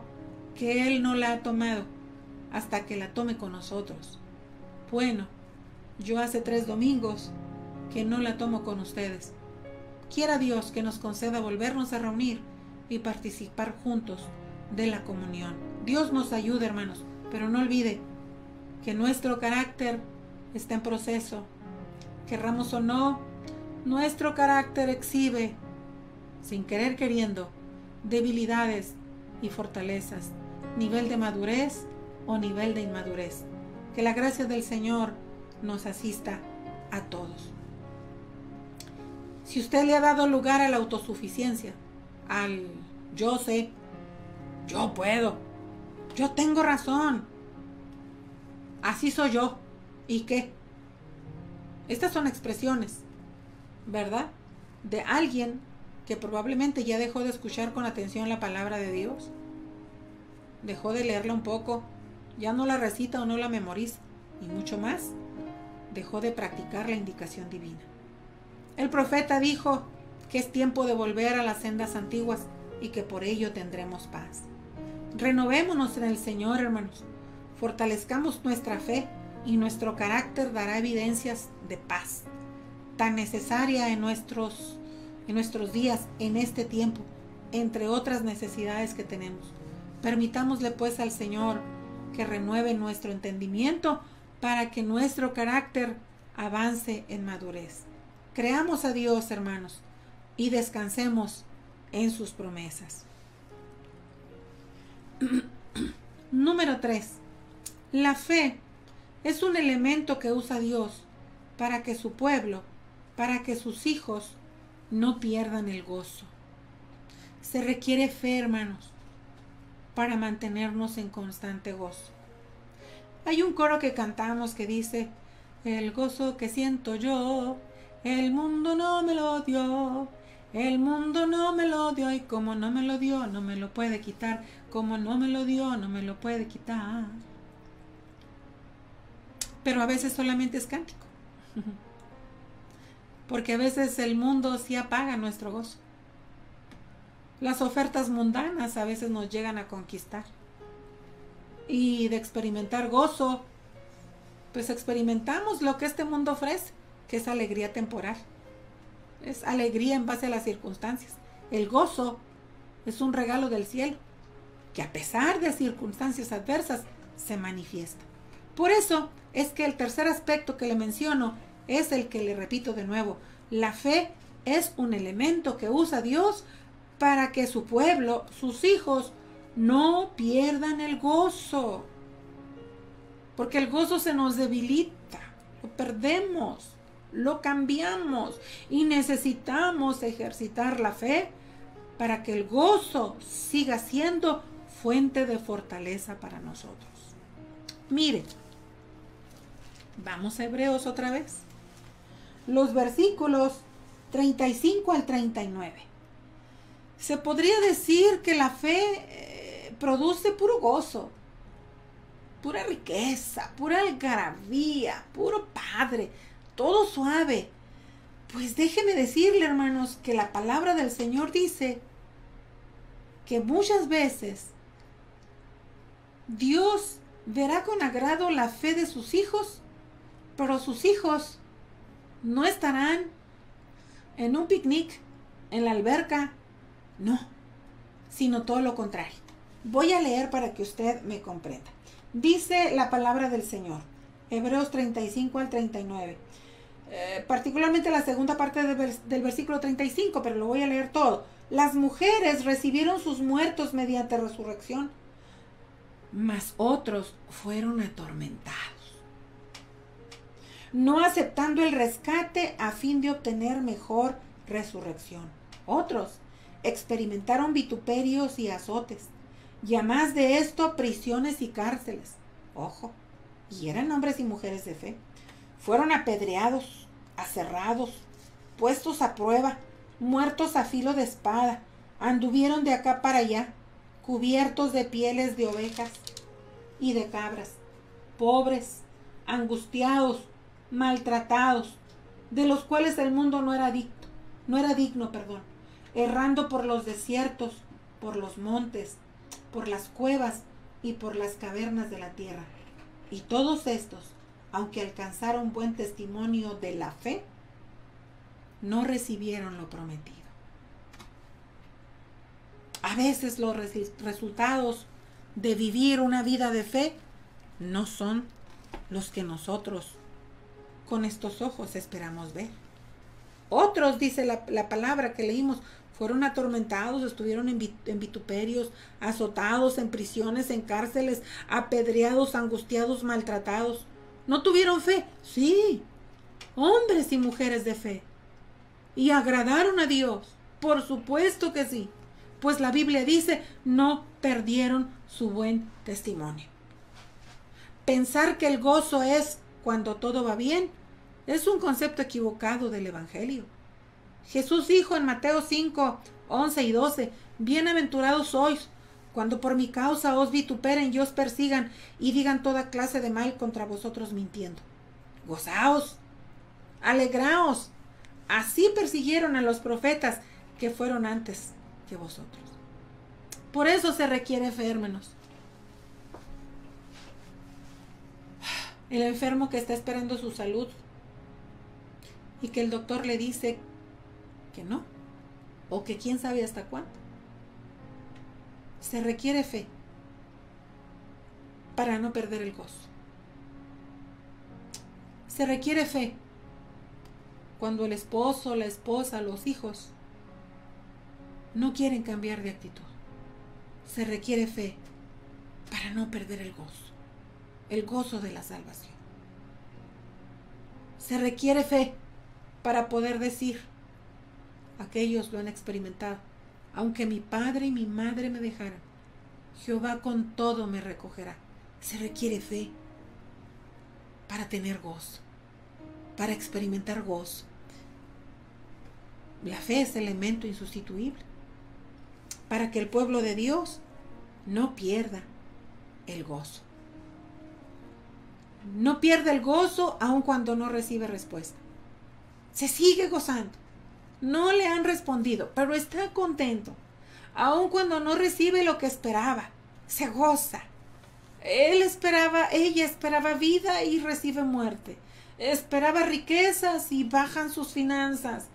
B: que Él no la ha tomado hasta que la tome con nosotros. Bueno, yo hace 3 domingos que no la tomo con ustedes. Quiera Dios que nos conceda volvernos a reunir y participar juntos de la comunión. Dios nos ayude, hermanos, pero no olvide que nuestro carácter está en proceso. Querramos o no, nuestro carácter exhibe, sin querer queriendo, debilidades y fortalezas, nivel de madurez o nivel de inmadurez. Que la gracia del Señor nos asista a todos. Si usted le ha dado lugar a la autosuficiencia, al yo sé, yo puedo, yo tengo razón, así soy yo, ¿y qué? Estas son expresiones, ¿verdad? De alguien que probablemente ya dejó de escuchar con atención la palabra de Dios, dejó de leerla un poco, ya no la recita o no la memoriza, y mucho más, dejó de practicar la indicación divina. El profeta dijo que es tiempo de volver a las sendas antiguas y que por ello tendremos paz. Renovémonos en el Señor, hermanos. Fortalezcamos nuestra fe y nuestro carácter dará evidencias de paz, tan necesaria en nuestros días, en este tiempo, entre otras necesidades que tenemos. Permitámosle pues al Señor que renueve nuestro entendimiento para que nuestro carácter avance en madurez. Creamos a Dios, hermanos, y descansemos en sus promesas. Número 3. La fe es un elemento que usa Dios para que su pueblo, para que sus hijos no pierdan el gozo. Se requiere fe, hermanos, para mantenernos en constante gozo. Hay un coro que cantamos que dice: el gozo que siento yo, el mundo no me lo dio, el mundo no me lo dio, y como no me lo dio, no me lo puede quitar, como no me lo dio, no me lo puede quitar. Pero a veces solamente es cántico, porque a veces el mundo sí apaga nuestro gozo. Las ofertas mundanas a veces nos llegan a conquistar, y de experimentar gozo, pues experimentamos lo que este mundo ofrece, que es alegría temporal, es alegría en base a las circunstancias. El gozo es un regalo del cielo, que a pesar de circunstancias adversas, se manifiesta. Por eso es que el tercer aspecto que le menciono es el que le repito de nuevo. La fe es un elemento que usa Dios para que su pueblo, sus hijos, no pierdan el gozo. Porque el gozo se nos debilita, lo perdemos, lo cambiamos y necesitamos ejercitar la fe para que el gozo siga siendo fuente de fortaleza para nosotros. Mire, vamos a Hebreos otra vez. Los versículos 35 al 39. Se podría decir que la fe produce puro gozo, pura riqueza, pura algarabía, puro padre, todo suave. Pues déjeme decirle, hermanos, que la palabra del Señor dice que muchas veces Dios verá con agrado la fe de sus hijos, pero sus hijos no estarán en un picnic, en la alberca, no, sino todo lo contrario. Voy a leer para que usted me comprenda. Dice la palabra del Señor Hebreos 35 al 39. Particularmente la segunda parte del versículo 35, pero lo voy a leer todo. Las mujeres recibieron sus muertos mediante resurrección, mas otros fueron atormentados, no aceptando el rescate a fin de obtener mejor resurrección. Otros experimentaron vituperios y azotes, y a más de esto, prisiones y cárceles. Ojo, y eran hombres y mujeres de fe. Fueron apedreados, aserrados, puestos a prueba, muertos a filo de espada, anduvieron de acá para allá, cubiertos de pieles de ovejas y de cabras, pobres, angustiados, maltratados, de los cuales el mundo no era digno, errando por los desiertos, por los montes, por las cuevas y por las cavernas de la tierra. Y todos estos, aunque alcanzaron buen testimonio de la fe, no recibieron lo prometido. A veces los resultados de vivir una vida de fe no son los que nosotros con estos ojos esperamos ver. Otros, dice la palabra que leímos, fueron atormentados, estuvieron en vituperios, azotados, en prisiones, en cárceles, apedreados, angustiados, maltratados. ¿No tuvieron fe? Sí, hombres y mujeres de fe. ¿Y agradaron a Dios? Por supuesto que sí. Pues la Biblia dice, no perdieron su buen testimonio. Pensar que el gozo es cuando todo va bien es un concepto equivocado del Evangelio. Jesús dijo en Mateo 5, 11 y 12, bienaventurados sois cuando por mi causa os vituperen y os persigan y digan toda clase de mal contra vosotros mintiendo. Gozaos, alegraos. Así persiguieron a los profetas que fueron antes que vosotros. Por eso se requiere fe, hermanos. El enfermo que está esperando su salud y que el doctor le dice que no, o que quién sabe hasta cuándo. Se requiere fe para no perder el gozo. Se requiere fe cuando el esposo, la esposa, los hijos no quieren cambiar de actitud. Se requiere fe para no perder el gozo de la salvación. Se requiere fe para poder decir, aquellos lo han experimentado, aunque mi padre y mi madre me dejaran, Jehová con todo me recogerá. Se requiere fe para tener gozo, para experimentar gozo. La fe es elemento insustituible para que el pueblo de Dios no pierda el gozo. No pierde el gozo aun cuando no recibe respuesta. Se sigue gozando. No le han respondido, pero está contento. Aun cuando no recibe lo que esperaba, se goza. Ella esperaba vida y recibe muerte. Esperaba riquezas y bajan sus finanzas.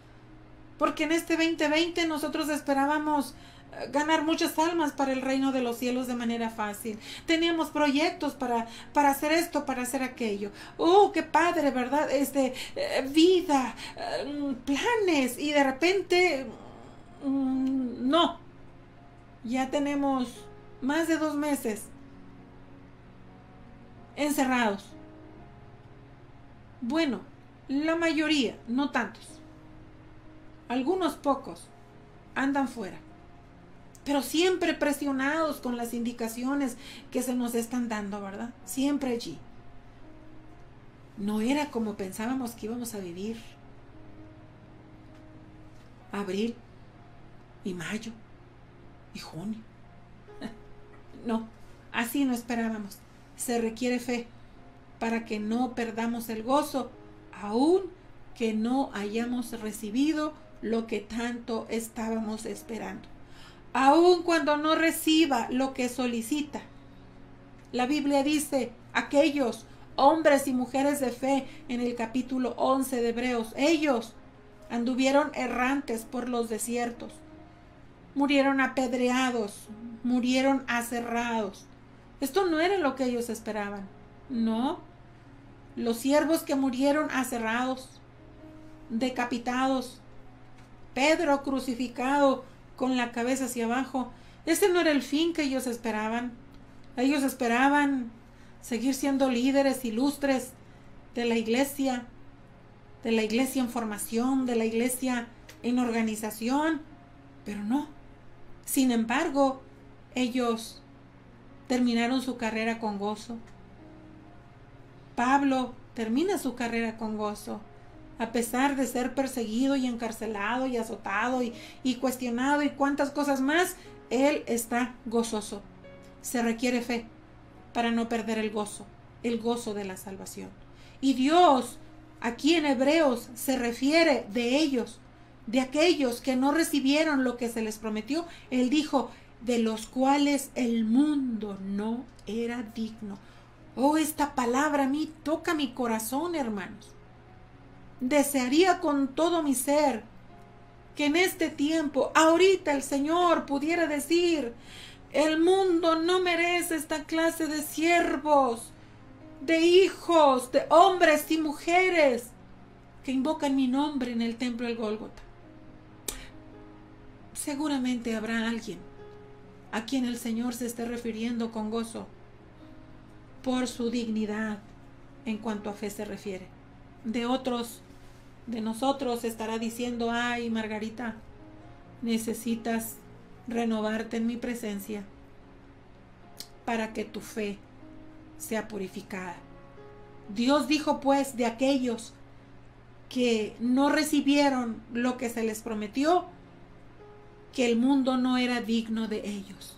B: Porque en este 2020 nosotros esperábamos ganar muchas almas para el reino de los cielos de manera fácil. Teníamos proyectos para hacer esto, para hacer aquello. ¡Oh, qué padre!, ¿verdad? Vida, planes, y de repente, no. Ya tenemos más de 2 meses encerrados. Bueno, la mayoría, no tantos. Algunos pocos andan fuera, pero siempre presionados con las indicaciones que se nos están dando, ¿verdad? Siempre allí. No era como pensábamos que íbamos a vivir abril y mayo y junio. No, así no esperábamos. Se requiere fe para que no perdamos el gozo, aun que no hayamos recibido lo que tanto estábamos esperando. Aun cuando no reciba lo que solicita. La Biblia dice, aquellos hombres y mujeres de fe en el capítulo 11 de Hebreos, ellos anduvieron errantes por los desiertos, murieron apedreados, murieron aserrados. Esto no era lo que ellos esperaban, no. los siervos que murieron aserrados, decapitados, Pedro crucificado con la cabeza hacia abajo. Ese no era el fin que ellos esperaban. Ellos esperaban seguir siendo líderes ilustres de la iglesia en formación, de la iglesia en organización, pero no. Sin embargo, ellos terminaron su carrera con gozo. Pablo termina su carrera con gozo, a pesar de ser perseguido y encarcelado y azotado y cuestionado y cuantas cosas más, él está gozoso. Se requiere fe para no perder el gozo de la salvación. Y Dios, aquí en Hebreos, se refiere de ellos, de aquellos que no recibieron lo que se les prometió. Él dijo, de los cuales el mundo no era digno. Oh, esta palabra a mí toca mi corazón, hermanos. Desearía con todo mi ser que en este tiempo, ahorita el Señor pudiera decir, el mundo no merece esta clase de siervos, de hijos, de hombres y mujeres que invocan mi nombre en el templo del Gólgota. Seguramente habrá alguien a quien el Señor se esté refiriendo con gozo por su dignidad en cuanto a fe se refiere. De otros, de nosotros estará diciendo, ay, Margarita, necesitas renovarte en mi presencia para que tu fe sea purificada. Dios dijo pues de aquellos que no recibieron lo que se les prometió, que el mundo no era digno de ellos.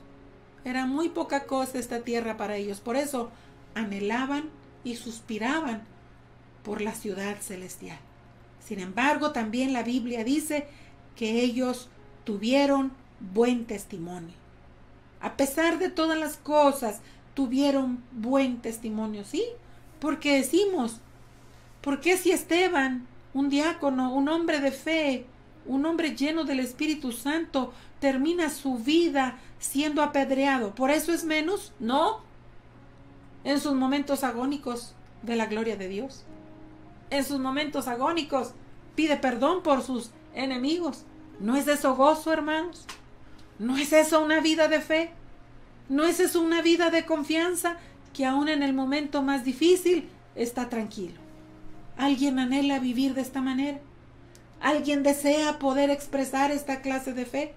B: Era muy poca cosa esta tierra para ellos. Por eso anhelaban y suspiraban por la ciudad celestial. Sin embargo, también la Biblia dice que ellos tuvieron buen testimonio. A pesar de todas las cosas, tuvieron buen testimonio, ¿sí? Porque decimos, ¿por qué si Esteban, un diácono, un hombre de fe, un hombre lleno del Espíritu Santo, termina su vida siendo apedreado? ¿Por eso es menos? No. En sus momentos agónicos de la gloria de Dios. En sus momentos agónicos pide perdón por sus enemigos. ¿No es eso gozo, hermanos? ¿No es eso una vida de fe? ¿No es eso una vida de confianza que aún en el momento más difícil está tranquilo? ¿Alguien anhela vivir de esta manera? ¿Alguien desea poder expresar esta clase de fe?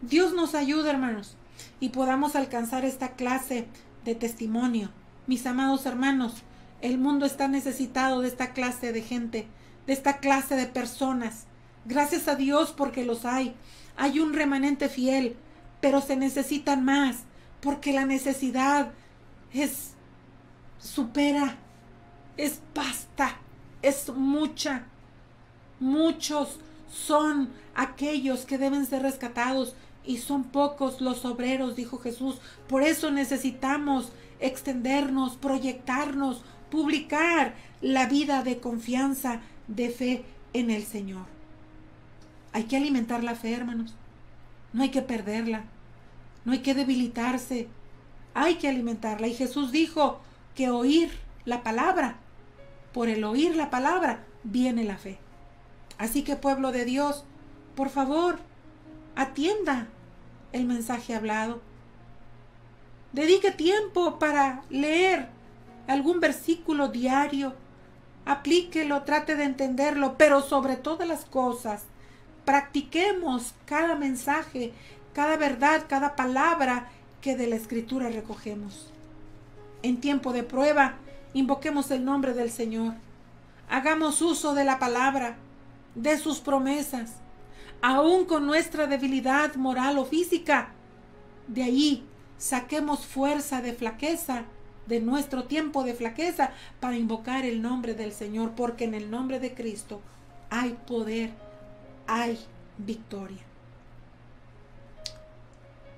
B: Dios nos ayuda, hermanos, y podamos alcanzar esta clase de testimonio. Mis amados hermanos, el mundo está necesitado de esta clase de gente, de esta clase de personas. Gracias a Dios porque los hay. Hay un remanente fiel, pero se necesitan más, porque la necesidad supera, es vasta, es mucha. Muchos son aquellos que deben ser rescatados y son pocos los obreros, dijo Jesús. Por eso necesitamos extendernos, proyectarnos, publicar la vida de confianza, de fe en el Señor. Hay que alimentar la fe, hermanos. No hay que perderla. No hay que debilitarse. Hay que alimentarla. Y Jesús dijo que oír la palabra, por el oír la palabra, viene la fe. Así que, pueblo de Dios, por favor, atienda el mensaje hablado. Dedique tiempo para leer algún versículo diario. Aplíquelo, trate de entenderlo, pero sobre todas las cosas, practiquemos cada mensaje, cada verdad, cada palabra que de la Escritura recogemos. En tiempo de prueba, invoquemos el nombre del Señor. Hagamos uso de la palabra, de sus promesas, aún con nuestra debilidad moral o física. De ahí saquemos fuerza de flaqueza, de nuestro tiempo de flaqueza, para invocar el nombre del Señor, porque en el nombre de Cristo hay poder, hay victoria.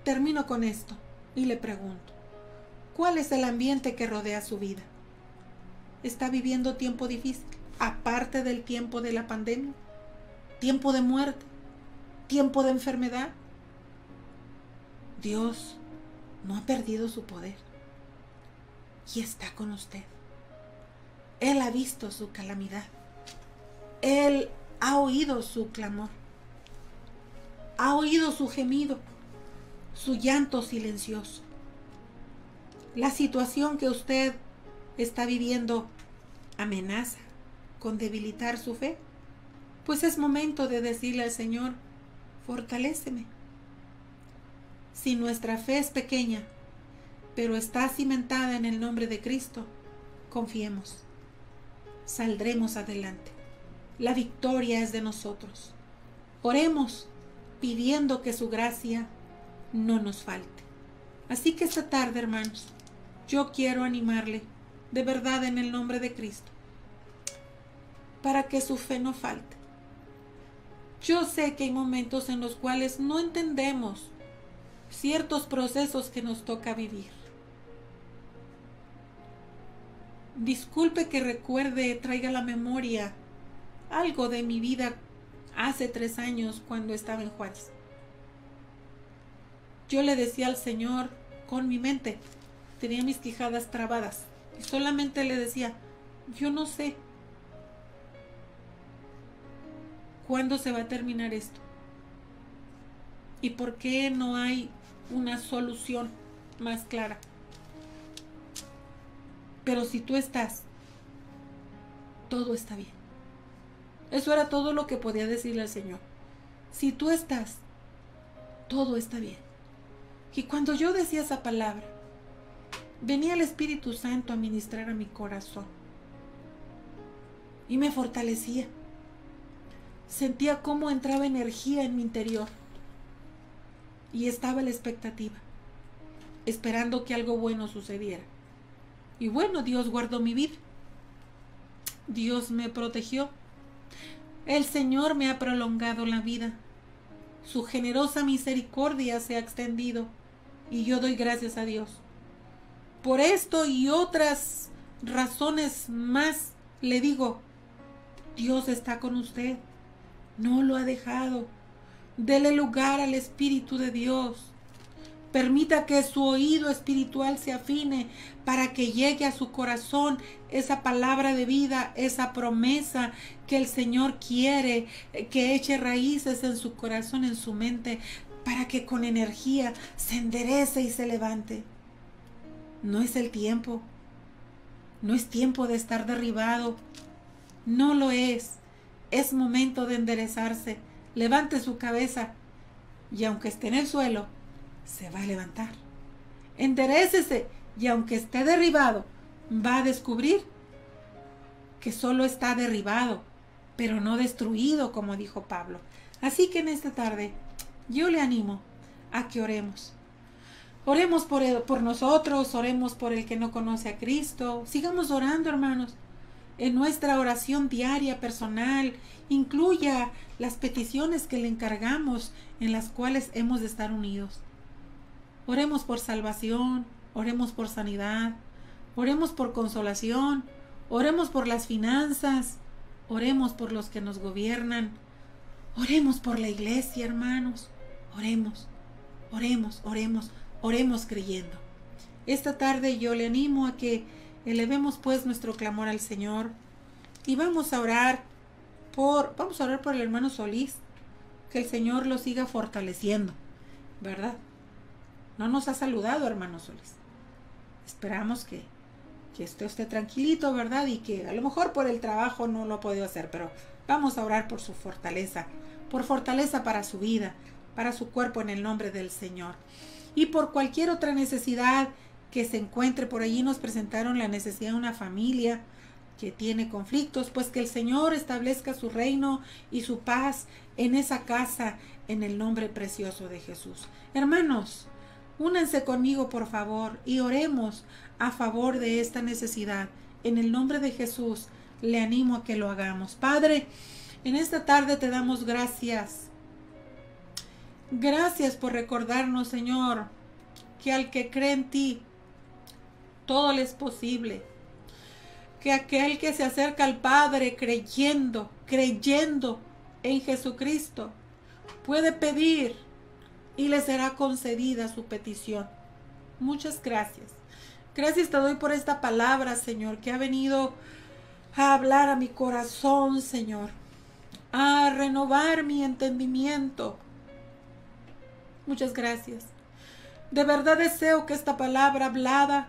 B: Termino con esto y le pregunto, ¿cuál es el ambiente que rodea su vida? ¿Está viviendo tiempo difícil, aparte del tiempo de la pandemia? ¿Tiempo de muerte? ¿Tiempo de enfermedad? Dios no ha perdido su poder y está con usted. Él ha visto su calamidad. Él ha oído su clamor. Ha oído su gemido, su llanto silencioso. La situación que usted está viviendo amenaza con debilitar su fe. Pues es momento de decirle al Señor, fortaléceme. Si nuestra fe es pequeña, pero está cimentada en el nombre de Cristo, confiemos. Saldremos adelante. La victoria es de nosotros. Oremos pidiendo que su gracia no nos falte. Así que esta tarde, hermanos, yo quiero animarle de verdad en el nombre de Cristo para que su fe no falte. Yo sé que hay momentos en los cuales no entendemos ciertos procesos que nos toca vivir. Disculpe que recuerde, traiga a la memoria algo de mi vida hace 3 años cuando estaba en Juárez. Yo le decía al Señor con mi mente, tenía mis quijadas trabadas y solamente le decía, yo no sé cuándo se va a terminar esto y por qué no hay una solución más clara. Pero si tú estás, todo está bien. Eso era todo lo que podía decirle al Señor. Si tú estás, todo está bien. Y cuando yo decía esa palabra, venía el Espíritu Santo a ministrar a mi corazón y me fortalecía. Sentía cómo entraba energía en mi interior y estaba a la expectativa, esperando que algo bueno sucediera. Y bueno, Dios guardó mi vida. Dios me protegió. El Señor me ha prolongado la vida. Su generosa misericordia se ha extendido y yo doy gracias a Dios. Por esto y otras razones más le digo, Dios está con usted. No lo ha dejado. Dele lugar al Espíritu de Dios. Permita que su oído espiritual se afine para que llegue a su corazón esa palabra de vida, esa promesa que el Señor quiere que eche raíces en su corazón, en su mente, para que con energía se enderece y se levante. No es el tiempo. No es tiempo de estar derribado. No lo es. Es momento de enderezarse. Levante su cabeza y aunque esté en el suelo, se va a levantar. Enderécese y aunque esté derribado, va a descubrir que solo está derribado, pero no destruido, como dijo Pablo. Así que en esta tarde yo le animo a que oremos. Oremos por nosotros, oremos por el que no conoce a Cristo. Sigamos orando, hermanos. En nuestra oración diaria, personal, incluya las peticiones que le encargamos en las cuales hemos de estar unidos. Oremos por salvación, oremos por sanidad, oremos por consolación, oremos por las finanzas, oremos por los que nos gobiernan, oremos por la iglesia, hermanos. Oremos, oremos, oremos, oremos creyendo. Esta tarde yo le animo a que elevemos pues nuestro clamor al Señor y vamos a orar por el hermano Solís, que el Señor lo siga fortaleciendo, ¿verdad? No nos ha saludado, hermano Solís. Esperamos que esté usted tranquilito, ¿verdad? Y que a lo mejor por el trabajo no lo ha podido hacer, pero vamos a orar por su fortaleza, por fortaleza para su vida, para su cuerpo en el nombre del Señor. Y por cualquier otra necesidad que se encuentre por allí, nos presentaron la necesidad de una familia que tiene conflictos, pues que el Señor establezca su reino y su paz en esa casa, en el nombre precioso de Jesús. Hermanos, únanse conmigo por favor y oremos a favor de esta necesidad. En el nombre de Jesús le animo a que lo hagamos. Padre, en esta tarde te damos gracias. Gracias por recordarnos, Señor, que al que cree en ti, todo le es posible. Que aquel que se acerca al Padre creyendo en Jesucristo, puede pedir y le será concedida su petición. Muchas gracias. Gracias te doy por esta palabra, Señor, que ha venido a hablar a mi corazón, Señor, a renovar mi entendimiento. Muchas gracias. De verdad deseo que esta palabra hablada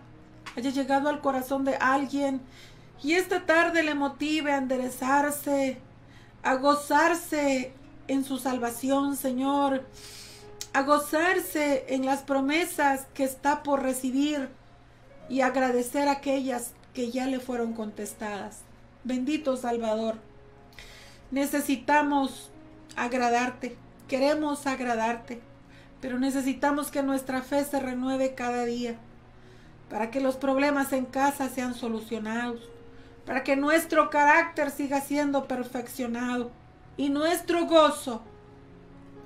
B: haya llegado al corazón de alguien y esta tarde le motive a enderezarse, a gozarse en su salvación, Señor, a gozarse en las promesas que está por recibir y agradecer aquellas que ya le fueron contestadas. Bendito Salvador, necesitamos agradarte, queremos agradarte, pero necesitamos que nuestra fe se renueve cada día para que los problemas en casa sean solucionados, para que nuestro carácter siga siendo perfeccionado y nuestro gozo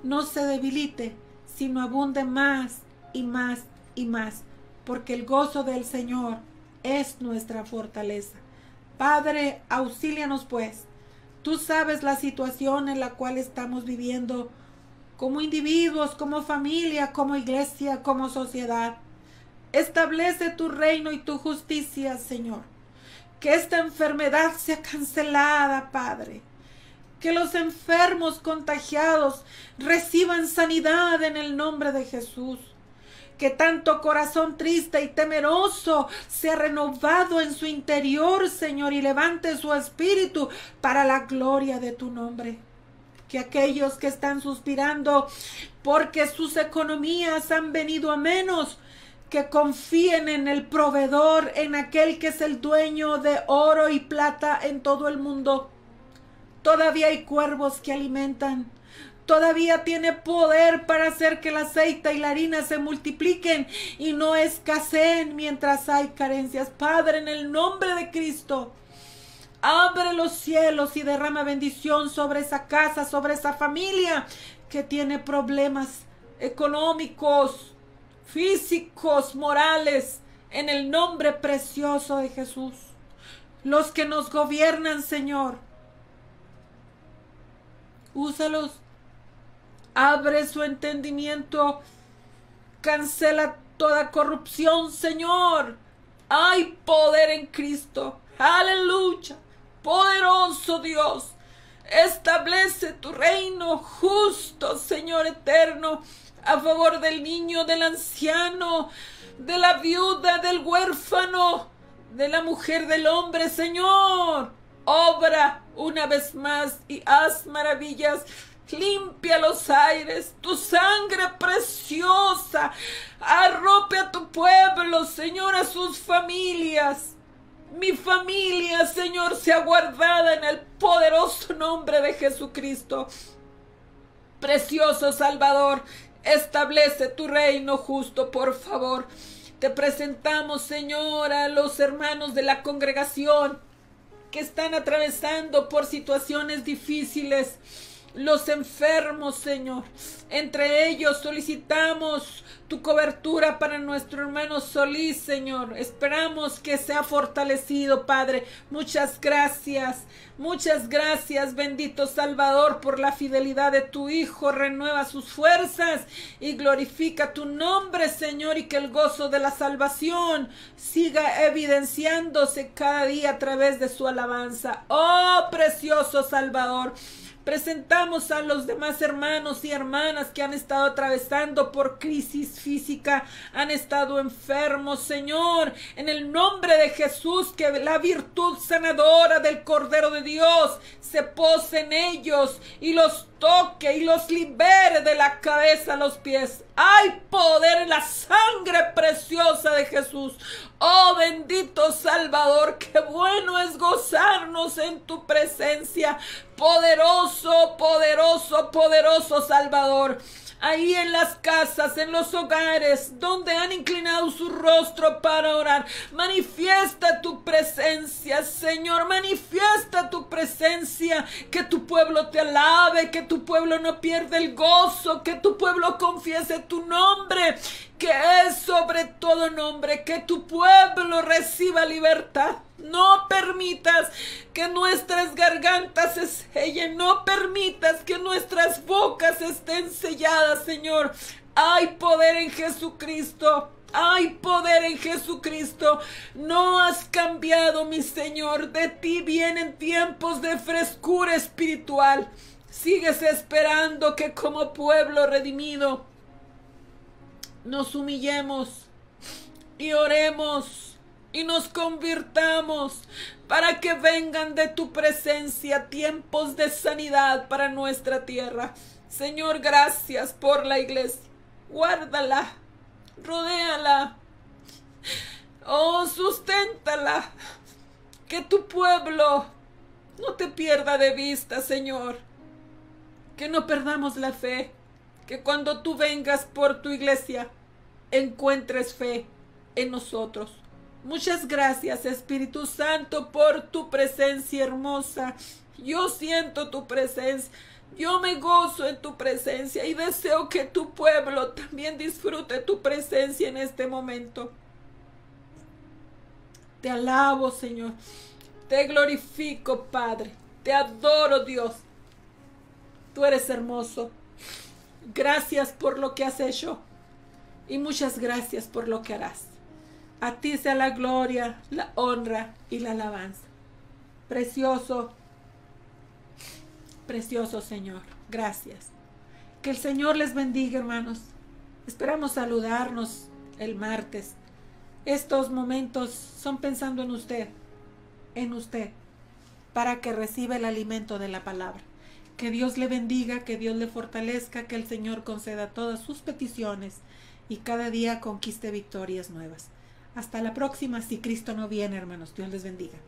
B: no se debilite, sino abunde más y más y más, porque el gozo del Señor es nuestra fortaleza. Padre, auxílianos pues. Tú sabes la situación en la cual estamos viviendo como individuos, como familia, como iglesia, como sociedad. Establece tu reino y tu justicia, Señor. Que esta enfermedad sea cancelada, Padre. Que los enfermos contagiados reciban sanidad en el nombre de Jesús. Que tanto corazón triste y temeroso sea renovado en su interior, Señor, y levante su espíritu para la gloria de tu nombre. Que aquellos que están suspirando porque sus economías han venido a menos, que confíen en el proveedor, en aquel que es el dueño de oro y plata en todo el mundo. Todavía hay cuervos que alimentan. Todavía tiene poder para hacer que el aceite y la harina se multipliquen y no escaseen mientras hay carencias. Padre, en el nombre de Cristo, abre los cielos y derrama bendición sobre esa casa, sobre esa familia que tiene problemas económicos, físicos, morales, en el nombre precioso de Jesús. Los que nos gobiernan, Señor, úsalos. Abre su entendimiento. Cancela toda corrupción, Señor. Hay poder en Cristo. Aleluya. Poderoso Dios. Establece tu reino justo, Señor eterno, a favor del niño, del anciano, de la viuda, del huérfano, de la mujer, del hombre, Señor. Obra una vez más y haz maravillas. Limpia los aires, tu sangre preciosa, arrope a tu pueblo, Señor, a sus familias. Mi familia, Señor, sea guardada en el poderoso nombre de Jesucristo. Precioso Salvador, establece tu reino justo, por favor. Te presentamos, Señor, a los hermanos de la congregación que están atravesando por situaciones difíciles. Los enfermos, Señor, entre ellos solicitamos tu cobertura para nuestro hermano Solís, Señor. Esperamos que sea fortalecido, Padre. Muchas gracias, bendito Salvador, por la fidelidad de tu Hijo. Renueva sus fuerzas y glorifica tu nombre, Señor, y que el gozo de la salvación siga evidenciándose cada día a través de su alabanza. Oh, precioso Salvador. Presentamos a los demás hermanos y hermanas que han estado atravesando por crisis física, han estado enfermos, Señor, en el nombre de Jesús, que la virtud sanadora del Cordero de Dios se pose en ellos y los toque y los libere de la cabeza a los pies. Hay poder en la sangre preciosa de Jesús. Oh, bendito Salvador, qué bueno es gozarnos en tu presencia. Poderoso, poderoso, poderoso Salvador. Ahí en las casas, en los hogares, donde han inclinado su rostro para orar, manifiesta tu presencia, Señor, manifiesta tu presencia, que tu pueblo te alabe, que tu pueblo no pierda el gozo, que tu pueblo confiese tu nombre, que es sobre todo nombre, que tu pueblo reciba libertad. No permitas que nuestras gargantas se sellen, no permitas que nuestras bocas estén selladas, Señor. Hay poder en Jesucristo. Hay poder en Jesucristo. No has cambiado, mi Señor. De ti vienen tiempos de frescura espiritual. Sigues esperando que como pueblo redimido nos humillemos y oremos y nos convirtamos para que vengan de tu presencia tiempos de sanidad para nuestra tierra. Señor, gracias por la iglesia. Guárdala. Rodéala, oh, susténtala, que tu pueblo no te pierda de vista, Señor, que no perdamos la fe, que cuando tú vengas por tu iglesia, encuentres fe en nosotros. Muchas gracias, Espíritu Santo, por tu presencia hermosa. Yo siento tu presencia. Yo me gozo en tu presencia y deseo que tu pueblo también disfrute tu presencia en este momento. Te alabo, Señor. Te glorifico, Padre. Te adoro, Dios. Tú eres hermoso. Gracias por lo que has hecho y muchas gracias por lo que harás. A ti sea la gloria, la honra y la alabanza. Precioso, precioso Señor, gracias. Que el Señor les bendiga, hermanos. Esperamos saludarnos el martes. Estos momentos son pensando en usted, para que reciba el alimento de la palabra. Que Dios le bendiga, que Dios le fortalezca, que el Señor conceda todas sus peticiones y cada día conquiste victorias nuevas. Hasta la próxima, si Cristo no viene, hermanos. Dios les bendiga.